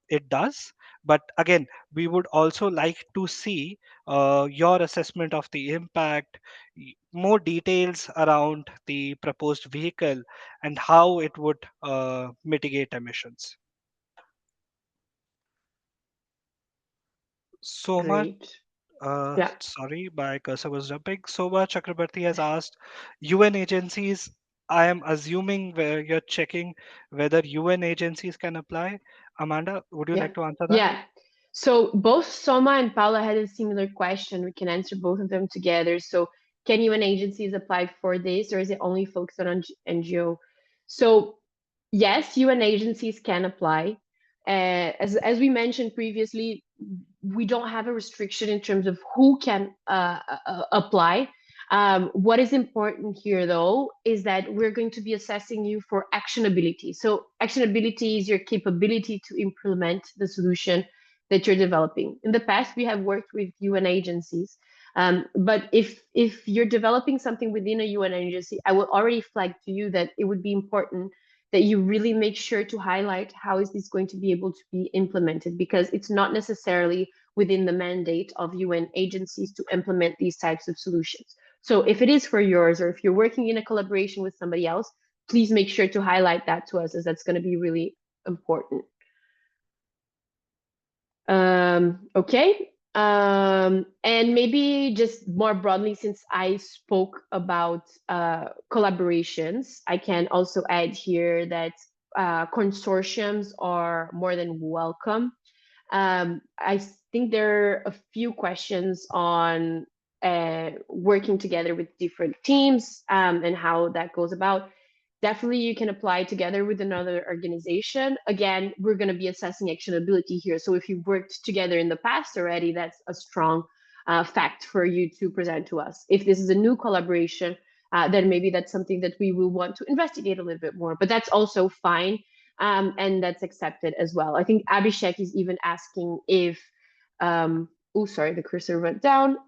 It does. But again, we would also like to see your assessment of the impact, more details around the proposed vehicle and how it would mitigate emissions. So much. Great. Yeah. Sorry, my cursor was jumping. Soba Chakrabarti has asked UN agencies. I am assuming where you're checking whether UN agencies can apply. Amanda, would you Yeah. like to answer that? Yeah. So both Soma and Paula had a similar question. We can answer both of them together. So can UN agencies apply for this, or is it only focused on NGO? So yes, UN agencies can apply. As we mentioned previously, we don't have a restriction in terms of who can apply. What is important here, though, is that we're going to be assessing you for actionability. So actionability is your capability to implement the solution that you're developing. In the past, we have worked with UN agencies, but if you're developing something within a UN agency, I will already flag to you that it would be important that you really make sure to highlight how is this going to be able to be implemented, because it's not necessarily within the mandate of UN agencies to implement these types of solutions. So if it is for yours, or if you're working in a collaboration with somebody else, please make sure to highlight that to us, as that's going to be really important. Okay. And maybe just more broadly, since I spoke about collaborations, I can also add here that consortiums are more than welcome. I think there are a few questions on working together with different teams and how that goes about. Definitely, you can apply together with another organization. Again, we're going to be assessing actionability here. So if you've worked together in the past already, that's a strong fact for you to present to us. If this is a new collaboration, then maybe that's something that we will want to investigate a little bit more. But that's also fine, and that's accepted as well. I think Abhishek is even asking if, oh, sorry, the cursor went down,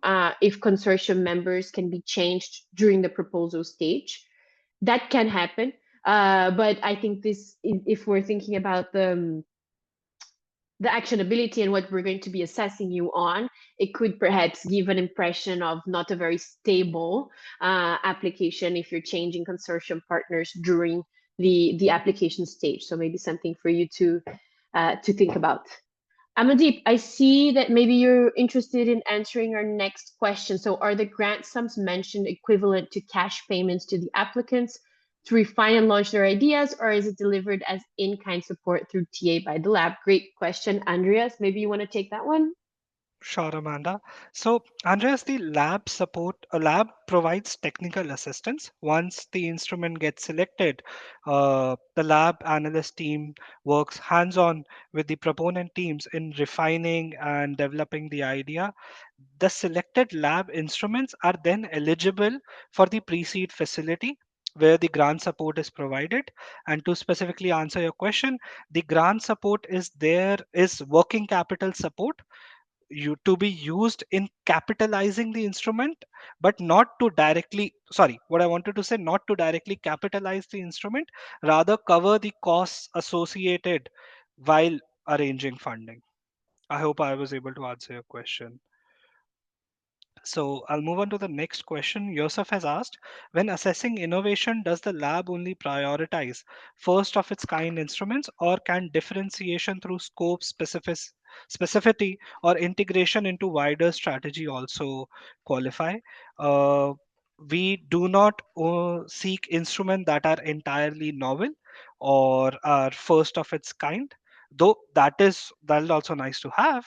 if consortium members can be changed during the proposal stage. That can happen. But I think this, if we're thinking about the actionability and what we're going to be assessing you on, it could perhaps give an impression of not a very stable application if you're changing consortium partners during the application stage. So maybe something for you to think about. Amandeep, I see that maybe you're interested in answering our next question. So are the grant sums mentioned equivalent to cash payments to the applicants to refine and launch their ideas, or is it delivered as in-kind support through TA by the lab? Great question, Andreas. Maybe you want to take that one? Sure, Amanda. So, Andreas, the lab provides technical assistance. Once the instrument gets selected, the lab analyst team works hands-on with the proponent teams in refining and developing the idea. The selected lab instruments are then eligible for the pre-seed facility where the grant support is provided. And to specifically answer your question, the grant support is working capital support to be used in capitalizing the instrument, but not to directly, sorry, what I wanted to say, not to directly capitalize the instrument, rather cover the costs associated while arranging funding. I hope I was able to answer your question. So I'll move on to the next question. Yosef has asked, when assessing innovation, does the lab only prioritize first of its kind instruments, or can differentiation through scope, specificity, or integration into wider strategy also qualify? We do not seek instruments that are entirely novel or are first of its kind, though that is also nice to have.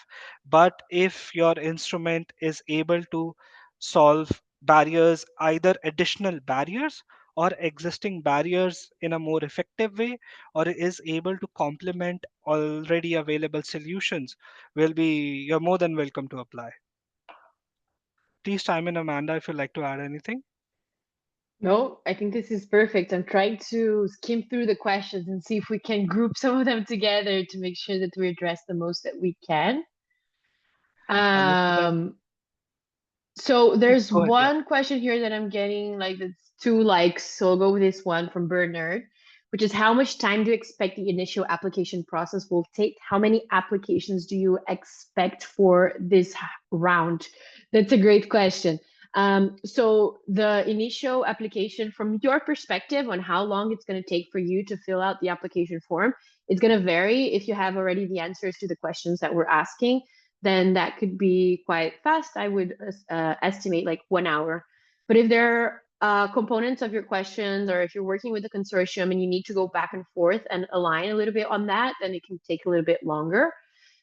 But if your instrument is able to solve barriers, either additional barriers or existing barriers in a more effective way, or is able to complement already available solutions, you're more than welcome to apply. Please chime in, Amanda, if you'd like to add anything. No, I think this is perfect. I'm trying to skim through the questions and see if we can group some of them together to make sure that we address the most that we can. So there's Go ahead. Yeah. one question here that I'm getting like that's 2 likes. So I'll go with this one from Bernard, which is how much time do you expect the initial application process will take? How many applications do you expect for this round? That's a great question. So the initial application, from your perspective on how long it's going to take for you to fill out the application form, it's going to vary. If you have already the answers to the questions that we're asking, then that could be quite fast. I would estimate like 1 hour. But if there are components of your questions, or if you're working with a consortium and you need to go back and forth and align a little bit on that, then it can take a little bit longer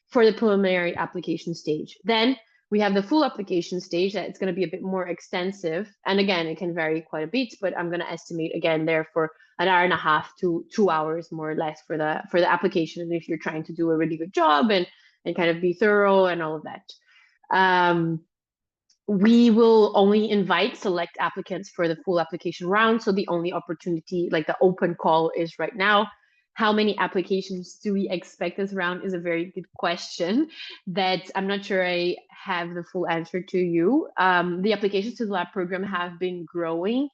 for the preliminary application stage. Then we have the full application stage that it's going to be a bit more extensive. And again, it can vary quite a bit, but I'm going to estimate again there for an hour and a half to 2 hours more or less for the application. And if you're trying to do a really good job and kind of be thorough and all of that. We will only invite select applicants for the full application round. So the only opportunity, like the open call, is right now. How many applications do we expect this round is a very good question that I'm not sure I have the full answer to you. The applications to the lab program have been growing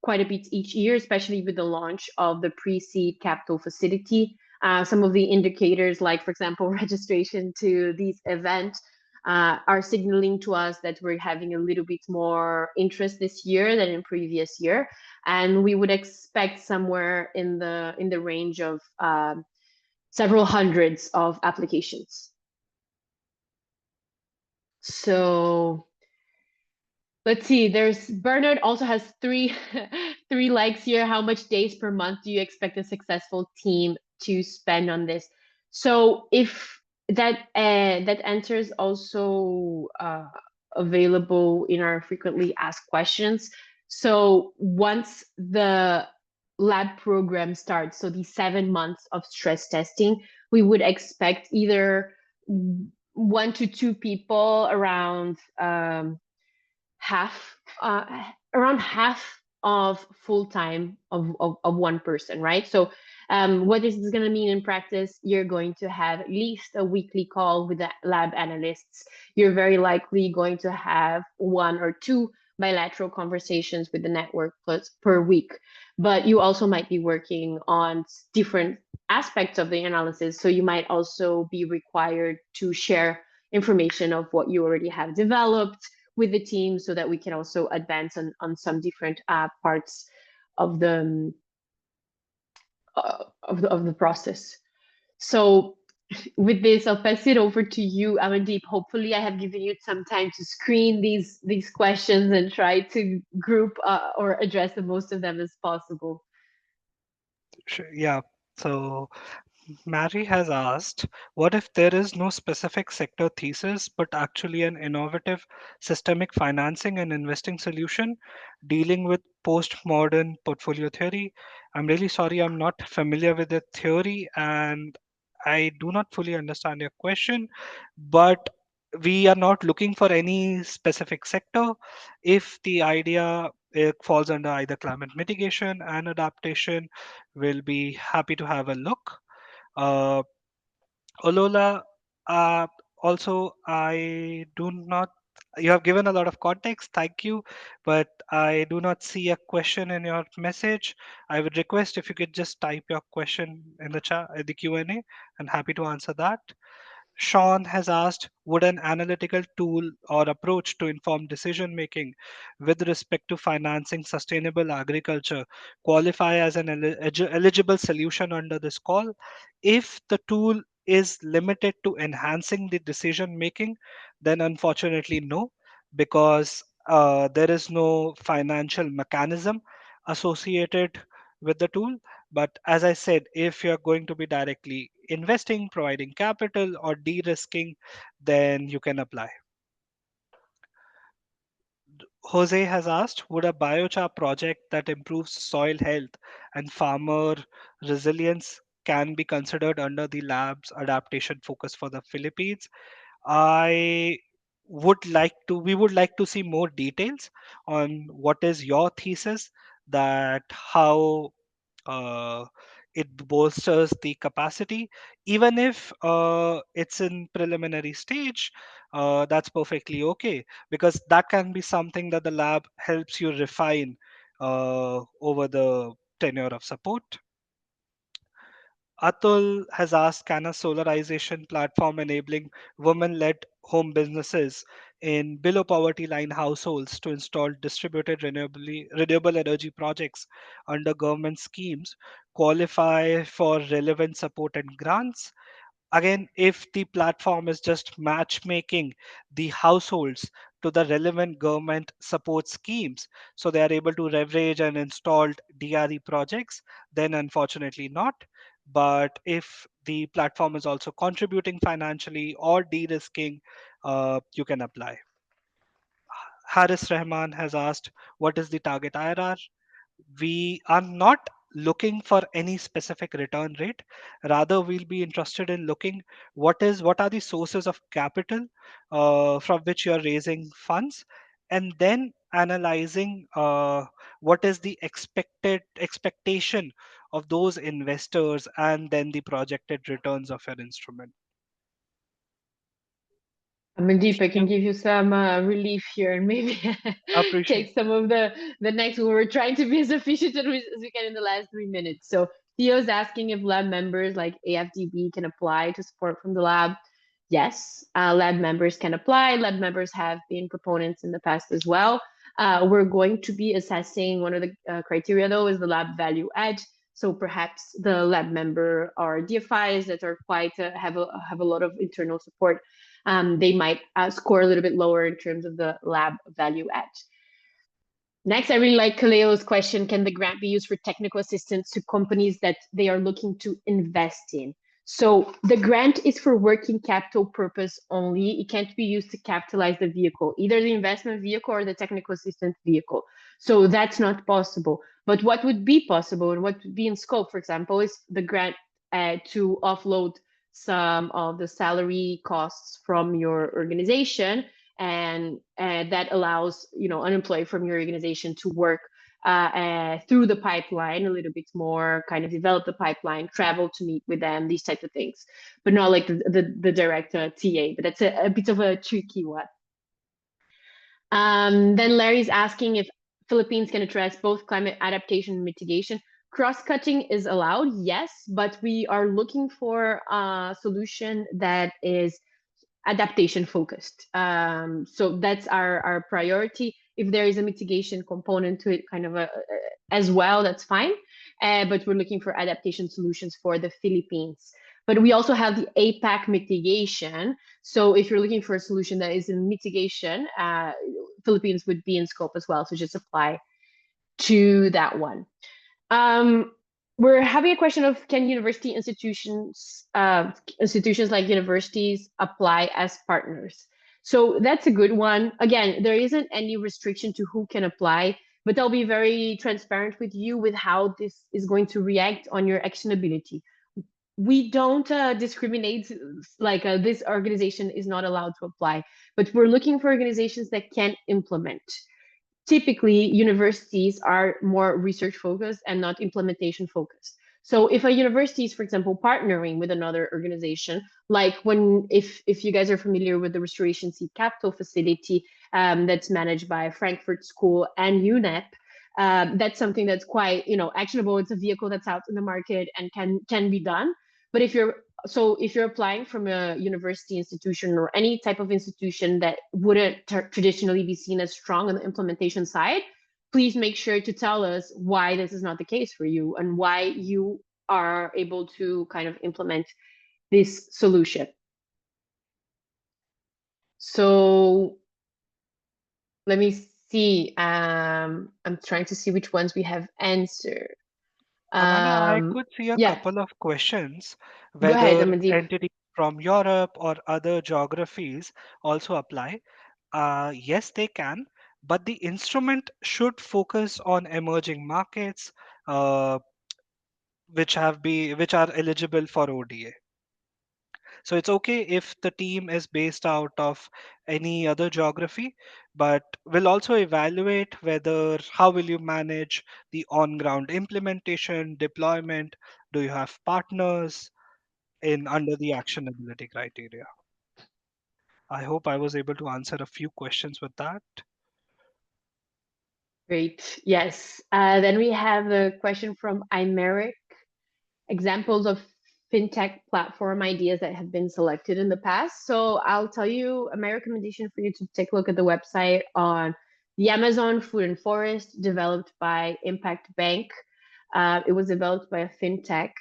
quite a bit each year, especially with the launch of the pre-seed capital facility. Some of the indicators, like for example, registration to these events, are signaling to us that we're having a little bit more interest this year than in previous year, and we would expect somewhere in the range of several hundreds of applications. So let's see. There's Bernard also has three three likes here. How much days per month do you expect a successful team to spend on this? So if that answer is also available in our frequently asked questions. So once the lab program starts, so the 7 months of stress testing, we would expect either 1 to 2 people half around half of full time of one person, right? So what this is going to mean in practice, you're going to have at least a weekly call with the lab analysts. You're very likely going to have 1 or 2 bilateral conversations with the network plus per week, but you also might be working on different aspects of the analysis. So you might also be required to share information of what you already have developed with the team, so that we can also advance on some different parts of the process. So with this, I'll pass it over to you, Amandeep. Hopefully, I have given you some time to screen these questions and try to group or address the most of them as possible. Sure. Yeah. So Mary has asked, what if there is no specific sector thesis, but actually an innovative systemic financing and investing solution dealing with postmodern portfolio theory? I'm really sorry, I'm not familiar with the theory and I do not fully understand your question, but we are not looking for any specific sector. If the idea it falls under either climate mitigation and adaptation, we'll be happy to have a look. uh, Olola, also, I do not, you have given a lot of context, thank you, but I do not see a question in your message. I would request if you could just type your question in the chat, in the Q&A, and happy to answer that. Sean has asked, would an analytical tool or approach to inform decision making with respect to financing sustainable agriculture qualify as an eligible solution under this call? If the tool is limited to enhancing the decision making, then unfortunately no, because there is no financial mechanism associated with the tool. But as I said, if you're going to be directly investing, providing capital, or de risking, then you can apply. Jose has asked, would a biochar project that improves soil health and farmer resilience can be considered under the lab's adaptation focus for the Philippines? I we would like to see more details on what is your thesis, that how uh, it bolsters the capacity, even if it's in preliminary stage. That's perfectly okay, because that can be something that the lab helps you refine over the tenure of support. Atul has asked, can a solarization platform enabling women-led home businesses in below poverty line households to install distributed renewable energy projects under government schemes qualify for relevant support and grants? Again, if the platform is just matchmaking the households to the relevant government support schemes, so they are able to leverage and install DRE projects, then unfortunately not. But if the platform is also contributing financially or de-risking, you can apply. Haris Rahman has asked, what is the target IRR? We are not looking for any specific return rate. Rather, we'll be interested in looking what are the sources of capital from which you're raising funds, and then analyzing what is the expectation of those investors, and then the projected returns of your instrument. Mandeep, I can give you some relief here and maybe Appreciate. take some of the next one. We're trying to be as efficient as we can in the last 3 minutes. So Theo's asking if lab members like AFDB can apply to support from the lab. Yes, lab members can apply. Lab members have been proponents in the past as well. We're going to be assessing one of the criteria though is the lab value add. So perhaps the lab member are DFIs that are quite have a lot of internal support. They might score a little bit lower in terms of the lab value add. Next, I really like Kaleo's question, can the grant be used for technical assistance to companies that they are looking to invest in? So the grant is for working capital purpose only. It can't be used to capitalize the vehicle, either the investment vehicle or the technical assistance vehicle. So that's not possible. But what would be possible and what would be in scope, for example, is the grant to offload some of the salary costs from your organization, and that allows an employee from your organization to work through the pipeline a little bit more, kind of develop the pipeline, travel to meet with them, these types of things, but not like the direct TA. But that's a bit of a tricky one. Then Larry's asking if Philippines can address both climate adaptation and mitigation. Cross-cutting is allowed, yes, but we are looking for a solution that is adaptation focused. So that's our priority. If there is a mitigation component to it, kind of as well, that's fine. But we're looking for adaptation solutions for the Philippines. But we also have the APAC mitigation. So if you're looking for a solution that is in mitigation, Philippines would be in scope as well. So just apply to that one. We're having a question of, can university institutions like universities apply as partners? So that's a good one. Again, there isn't any restriction to who can apply, but I'll be very transparent with you with how this is going to react on your actionability. We don't discriminate, like this organization is not allowed to apply, but we're looking for organizations that can implement. Typically, universities are more research focused and not implementation focused. So if a university is, for example, partnering with another organization, like if you guys are familiar with the Restoration Seed Capital facility that's managed by Frankfurt School and UNEP, that's something that's quite actionable. It's a vehicle that's out in the market and can be done. But if you're applying from a university institution or any type of institution that wouldn't traditionally be seen as strong on the implementation side, please make sure to tell us why this is not the case for you and why you are able to kind of implement this solution. So let me see. I'm trying to see which ones we have answered. Amanda, I could see a Yeah, couple of questions go ahead, whether Amandeep. entities from Europe or other geographies also apply. Yes, they can, but the instrument should focus on emerging markets, uh, which are eligible for ODA. So it's okay if the team is based out of any other geography, but we'll also evaluate whether how will you manage the on-ground implementation, deployment, do you have partners in under the actionability criteria. I hope I was able to answer a few questions with that. Great. Yes. Then we have a question from Imeric. Examples of fintech platform ideas that have been selected in the past. So I'll tell you my recommendation for you to take a look at the website on the Amazon Food and Forest, developed by Impact Bank. It was developed by a fintech.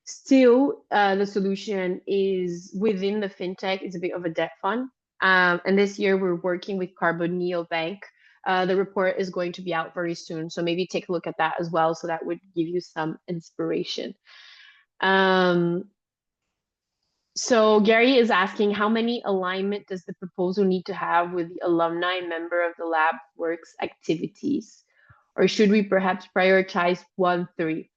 Still, the solution is within the fintech. It's a bit of a debt fund. And this year we're working with Carbon Neobank. The report is going to be out very soon. So maybe take a look at that as well. So that would give you some inspiration. So Gary is asking, how many alignment does the proposal need to have with the alumni member of the lab works activities? Or should we perhaps prioritize 1-3?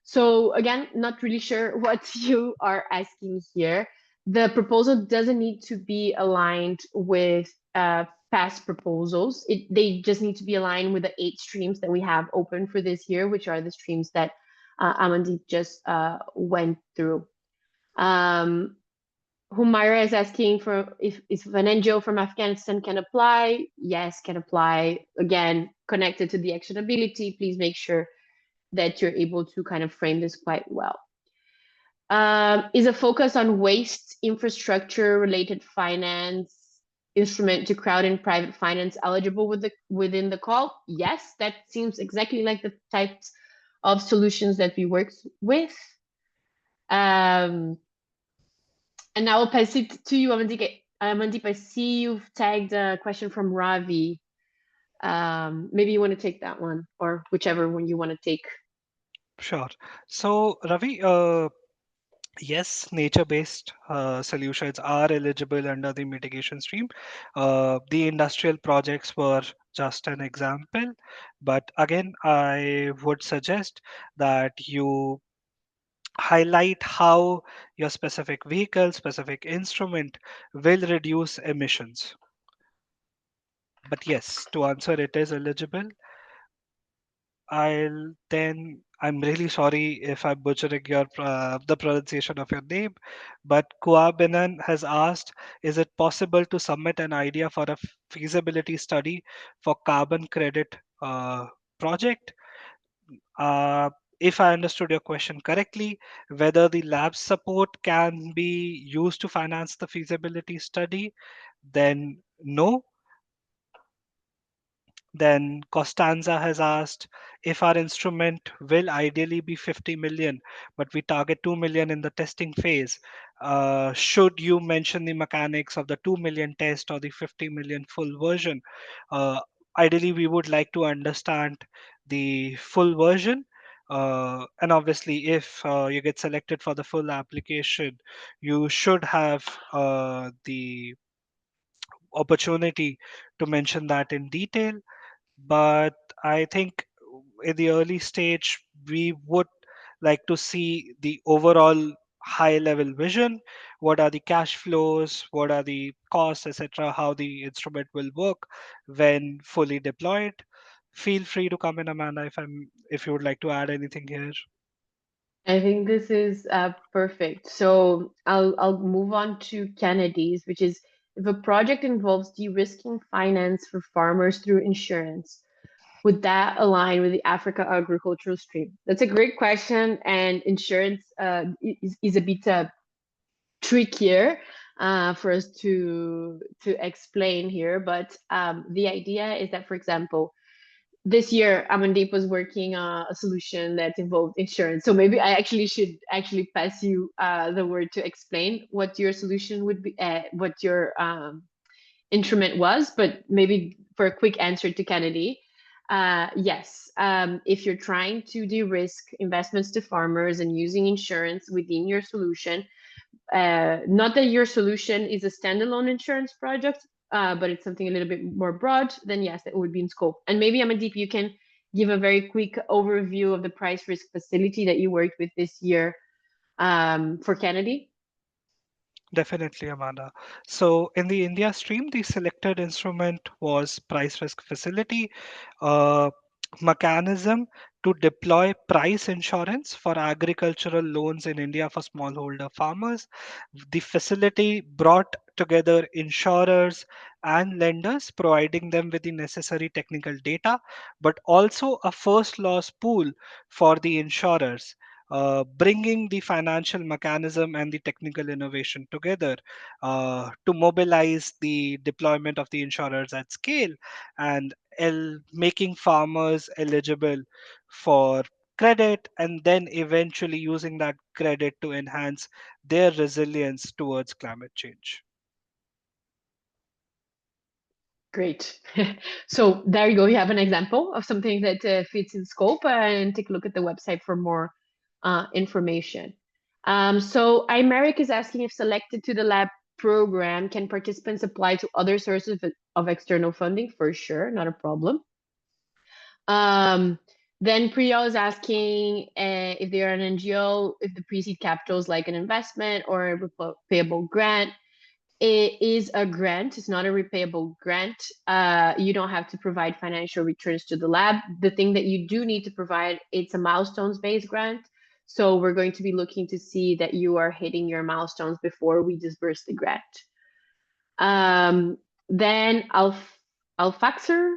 So again, not really sure what you are asking here. The proposal doesn't need to be aligned with past proposals. They just need to be aligned with the 8 streams that we have open for this year, which are the streams that Amandeep just went through. Humaira is asking for if an NGO from Afghanistan can apply. Yes, can apply. Again, connected to the actionability, please make sure that you're able to kind of frame this quite well. Is a focus on waste infrastructure related finance instrument to crowd in private finance eligible within the call? Yes, that seems exactly like the types of solutions that we work with. And now I'll pass it to you, Amandeep. Amandeep, I see you've tagged a question from Ravi. Maybe you want to take that one, or whichever one you want to take. Sure. So Ravi, yes, nature-based solutions are eligible under the mitigation stream. The industrial projects were just an example, but again, I would suggest that you highlight how your specific vehicle, specific instrument will reduce emissions. But yes, to answer, it is eligible. I'm really sorry if I'm butchering your the pronunciation of your name, but Kuabinan has asked, is it possible to submit an idea for a feasibility study for carbon credit project? If I understood your question correctly, whether the lab support can be used to finance the feasibility study, then no. Then Costanza has asked if our instrument will ideally be 50 million, but we target 2 million in the testing phase. Should you mention the mechanics of the 2 million test or the 50 million full version? Uh, Ideally, we would like to understand the full version. And obviously, if you get selected for the full application, you should have the opportunity to mention that in detail. But I think in the early stage, we would like to see the overall high level vision. What are the cash flows? What are the costs, etc.? How the instrument will work when fully deployed. Feel free to come in, Amanda, if you would like to add anything here. I think this is perfect. So I'll move on to Kennedy's, which is if a project involves de-risking finance for farmers through insurance, would that align with the Africa agricultural stream? That's a great question, and insurance is a bit trickier for us to explain here. But the idea is that, for example, this year Amandeep was working a solution that involved insurance. So maybe I actually should pass you the word to explain what your solution would be, what your instrument was. But maybe for a quick answer to Kennedy, yes, if you're trying to de-risk investments to farmers and using insurance within your solution, not that your solution is a standalone insurance project, but it's something a little bit more broad, then yes, it would be in scope. And maybe Amandeep, you can give a very quick overview of the price risk facility that you worked with this year for Kennedy. Definitely, Amanda. So, in the India stream, the selected instrument was price risk facility, a mechanism to deploy price insurance for agricultural loans in India for smallholder farmers. The facility brought together insurers and lenders, providing them with the necessary technical data, but also a first loss pool for the insurers, bringing the financial mechanism and the technical innovation together to mobilize the deployment of the insurers at scale and making farmers eligible for credit and then eventually using that credit to enhance their resilience towards climate change. Great. So there you go. You have an example of something that fits in scope, and take a look at the website for more information. So Imeric is asking if selected to the lab program, can participants apply to other sources of external funding? For sure, not a problem. Then Priya is asking if they are an NGO, if the pre-seed capital is like an investment or a repayable grant. It is a grant. It's not a repayable grant. You don't have to provide financial returns to the lab. The thing that you do need to provide, it's a milestones-based grant. So we're going to be looking to see that you are hitting your milestones before we disburse the grant. Then Alfaxer,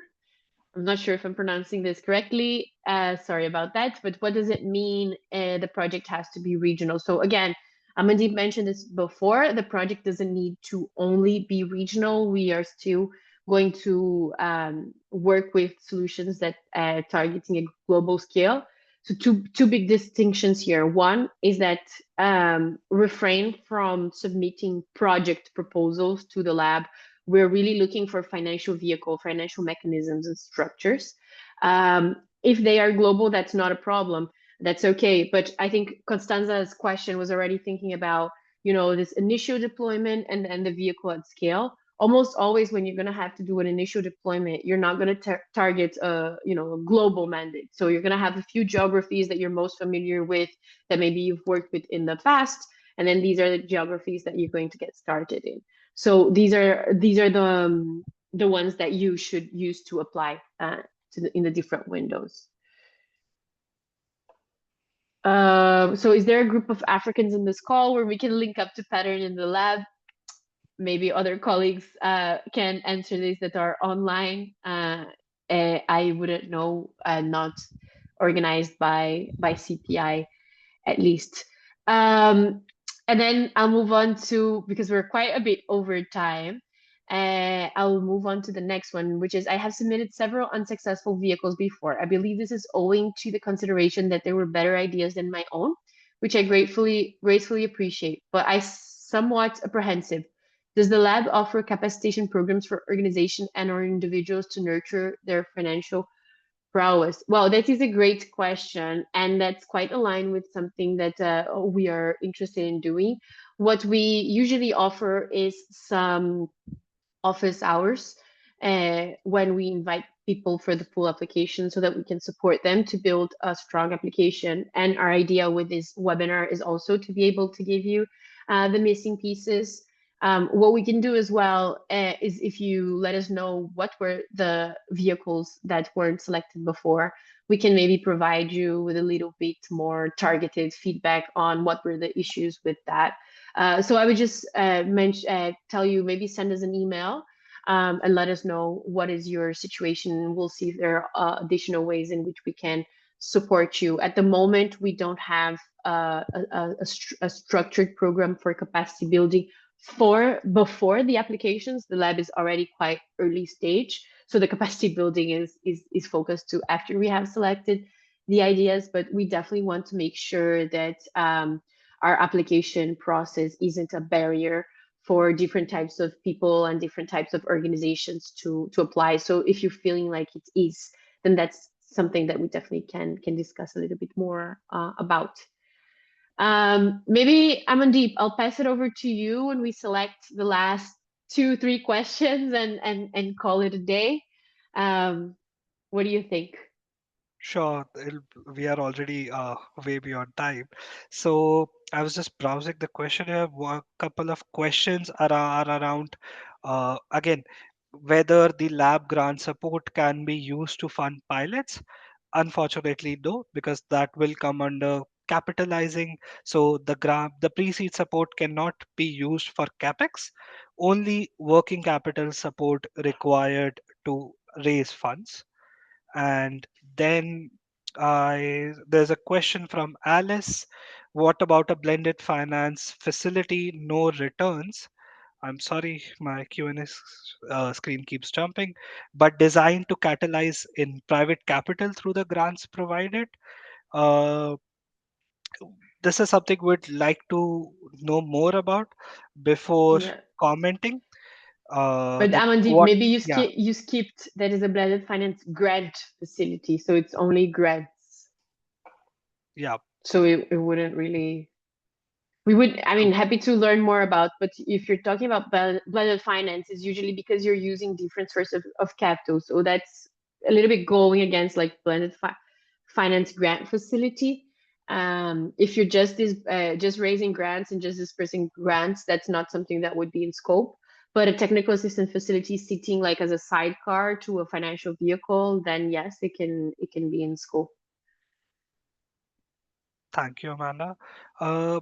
I'm not sure if I'm pronouncing this correctly. Sorry about that. But what does it mean? The project has to be regional. So again, Amandeep mentioned this before. The project doesn't need to only be regional. We are still going to work with solutions that targeting a global scale. So two big distinctions here. One is that refrain from submitting project proposals to the lab. We're really looking for financial vehicle, financial mechanisms and structures. If they are global, that's not a problem. That's okay. But I think Constanza's question was already thinking about, this initial deployment and the vehicle at scale. Almost always when you're going to have to do an initial deployment, you're not going to target a global mandate. So you're going to have a few geographies that you're most familiar with, that maybe you've worked with in the past. And then these are the geographies that you're going to get started in. So these are the ones that you should use to apply in the different windows. So is there a group of Africans in this call where we can link up to Pattern in the lab? Maybe other colleagues can answer this that are online. I wouldn't know, not organized by CPI at least. And then I'll move on to, because we're quite a bit over time, I'll move on to the next one, which is I have submitted several unsuccessful vehicles before. I believe this is owing to the consideration that there were better ideas than my own, which I gracefully appreciate, but I somewhat apprehensive. Does the lab offer capacitation programs for organizations and or individuals to nurture their financial prowess? Well, that is a great question, and that's quite aligned with something that we are interested in doing. What we usually offer is some office hours when we invite people for the full application so that we can support them to build a strong application. And our idea with this webinar is also to be able to give you the missing pieces. What we can do as well is if you let us know what were the vehicles that weren't selected before, we can maybe provide you with a little bit more targeted feedback on what were the issues with that. So I would just tell you, maybe send us an email and let us know what is your situation, and we'll see if there are additional ways in which we can support you. At the moment, we don't have a structured program for capacity building before the applications. The lab is already quite early stage, so the capacity building is focused to after we have selected the ideas, but we definitely want to make sure that our application process isn't a barrier for different types of people and different types of organizations to apply. So if you're feeling like it is, then that's something that we definitely can discuss a little bit more about. Maybe Amandeep, I'll pass it over to you when we select the last 2-3 questions and call it a day. What do you think? Sure, we are already way beyond time. So I was just browsing the questionnaire. A couple of questions are around, again, whether the lab grant support can be used to fund pilots. Unfortunately, no, because that will come under capitalizing. So the pre-seed support cannot be used for capex. Only working capital support required to raise funds. And then there's a question from Alice. What about a blended finance facility, no returns? I'm sorry, my Q&A screen keeps jumping, but designed to catalyze in private capital through the grants provided. Uh, this is something we'd like to know more about before Yeah. commenting. But That Amandeep, what? maybe Yeah, you skipped that is a blended finance grant facility, so it's only grants. yeah. So it wouldn't really. We would, I mean, happy to learn more about, but if you're talking about blended finance, it's usually because you're using different sources of capital. So that's a little bit going against like blended finance grant facility. If you're just raising grants and just dispersing grants, that's not something that would be in scope. But a technical assistance facility sitting like as a sidecar to a financial vehicle, then yes, it can be in scope. Thank you, Amanda. Uh,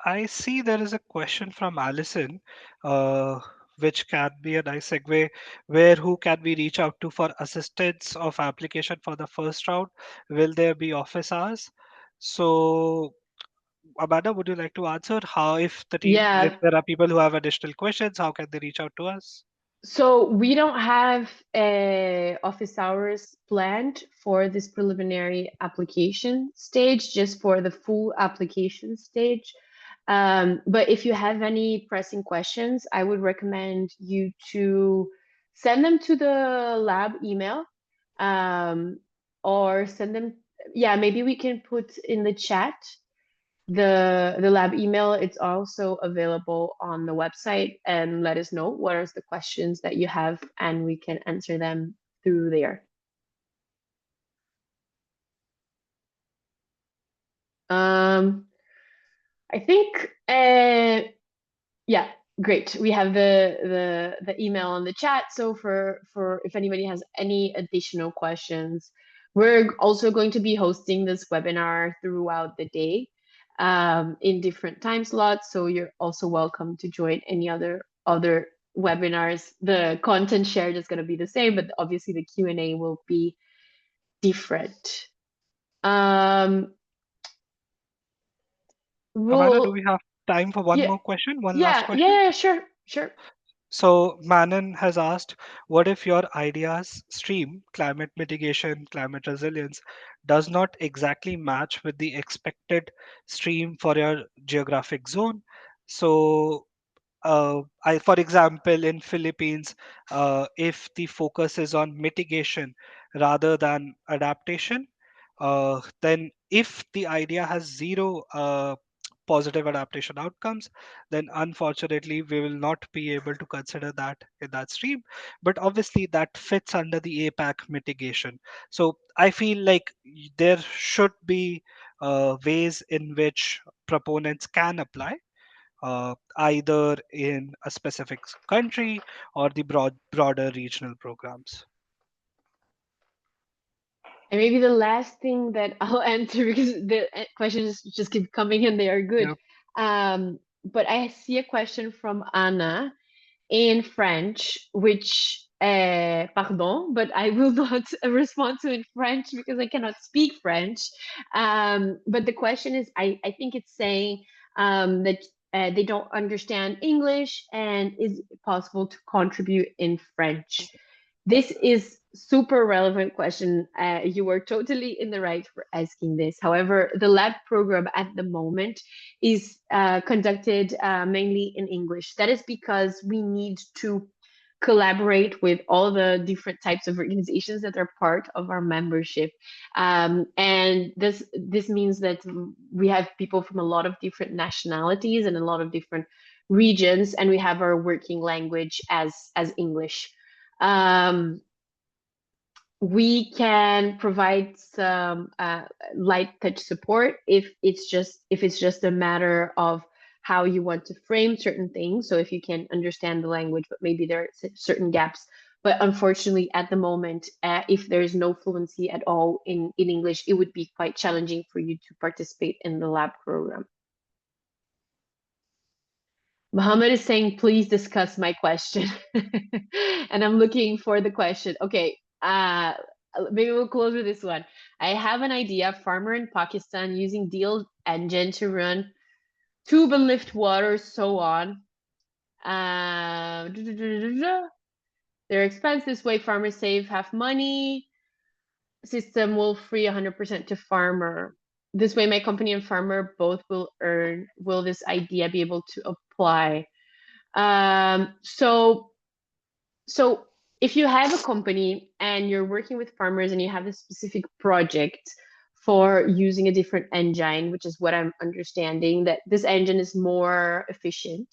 I see there is a question from Allison, uh, which can be a nice segue. Where who can we reach out to for assistance of application for the first round? Will there be office hours? So, Amanda, would you like to answer how if the team, if Yeah, there are people who have additional questions, how can they reach out to us? so we don't have office hours planned for this preliminary application stage, just for the full application stage. But if you have any pressing questions, I would recommend you to send them to the lab email, um, or send them. Yeah, maybe we can put in the chat the lab email. It's also available on the website, and let us know what are the questions that you have and we can answer them through there. I think yeah, great. We have the email on the chat. So for if anybody has any additional questions, we're also going to be hosting this webinar throughout the day, in different time slots. So you're also welcome to join any other webinars. The content shared is going to be the same, but obviously the Q&A will be different. Amanda, do We'll we have time for one Yeah, more question? One last question? yeah, sure. So Manan has asked, what if your ideas stream, climate mitigation, climate resilience, does not exactly match with the expected stream for your geographic zone? So for example, in Philippines, if the focus is on mitigation rather than adaptation, then if the idea has zero positive adaptation outcomes, then unfortunately we will not be able to consider that in that stream. But obviously that fits under the APAC mitigation. So I feel like there should be ways in which proponents can apply, either in a specific country or the broader regional programs. And maybe the last thing that I'll answer, because the questions just keep coming and they are good. Yeah. But I see a question from Anna in French, which, pardon, but I will not respond to in French because I cannot speak French. But the question is, I think it's saying that they don't understand English and is it possible to contribute in French? This is super relevant question. You were totally in the right for asking this. However, the lab program at the moment is conducted mainly in English. That is because we need to collaborate with all the different types of organizations that are part of our membership, and this means that we have people from a lot of different nationalities and a lot of different regions, and we have our working language as English. um, we can provide some light touch support if it's just a matter of how you want to frame certain things. So if you can understand the language, but maybe there are certain gaps. But unfortunately, at the moment, if there's no fluency at all in English, it would be quite challenging for you to participate in the lab program. Mohammed is saying, please discuss my question. And I'm looking for the question. Okay, maybe we'll close with this one. I have an idea, farmer in Pakistan using Deal engine to run tube and lift water, so on. They're expensive this way, farmers save half money. System will free 100% to farmer. This way, my company and farmer both will earn. Will this idea be able to apply? So if you have a company and you're working with farmers and you have a specific project for using a different engine, which is what I'm understanding, that this engine is more efficient.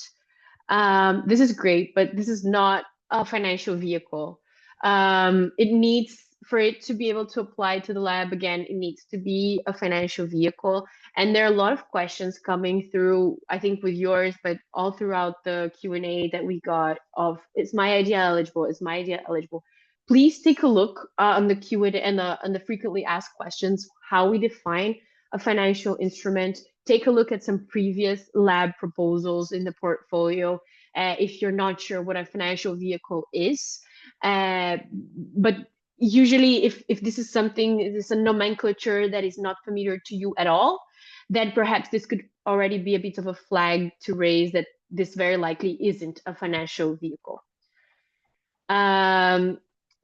This is great, but this is not a financial vehicle. It needs, for it to be able to apply to the lab again, it needs to be a financial vehicle. And there are a lot of questions coming through, I think with yours, but all throughout the Q&A that we got of, is my idea eligible? Is my idea eligible? Please take a look on the Q&A and the frequently asked questions, how we define a financial instrument. Take a look at some previous lab proposals in the portfolio if you're not sure what a financial vehicle is. But usually if this is something, this is a nomenclature that is not familiar to you at all, then perhaps this could already be a bit of a flag to raise that this very likely isn't a financial vehicle.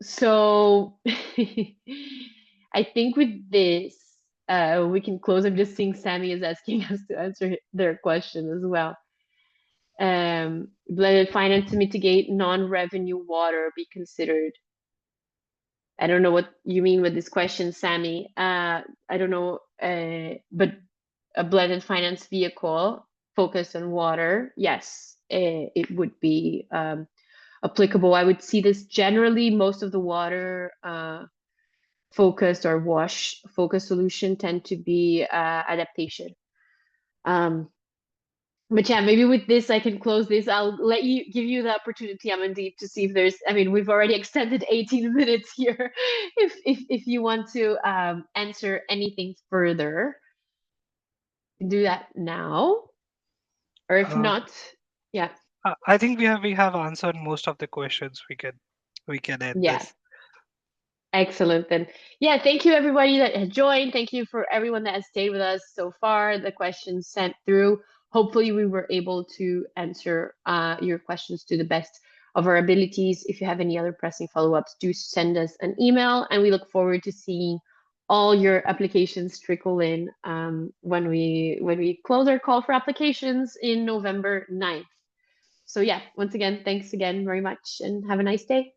So I think with this, we can close. I'm just seeing Sammy is asking us to answer their question as well. Blended finance to mitigate non-revenue water be considered. I don't know what you mean with this question, Sammy. I don't know, but a blended finance vehicle focused on water, yes, it would be applicable. I would see this generally, most of the water focused or wash focused solution tend to be adaptation. But yeah, maybe with this, I can close this. I'll give you the opportunity, Amandeep, to see if there's, I mean, we've already extended 18 minutes here. If you want to answer anything further, do that now. Or if not, yeah. I think we have answered most of the questions. We can end this. Excellent. Then, yeah, thank you everybody that has joined. Thank you for everyone that has stayed with us so far. The questions sent through. Hopefully we were able to answer your questions to the best of our abilities. If you have any other pressing follow-ups, do send us an email, and we look forward to seeing all your applications trickle in when we close our call for applications in November 9th. So yeah, once again, thanks again very much and have a nice day.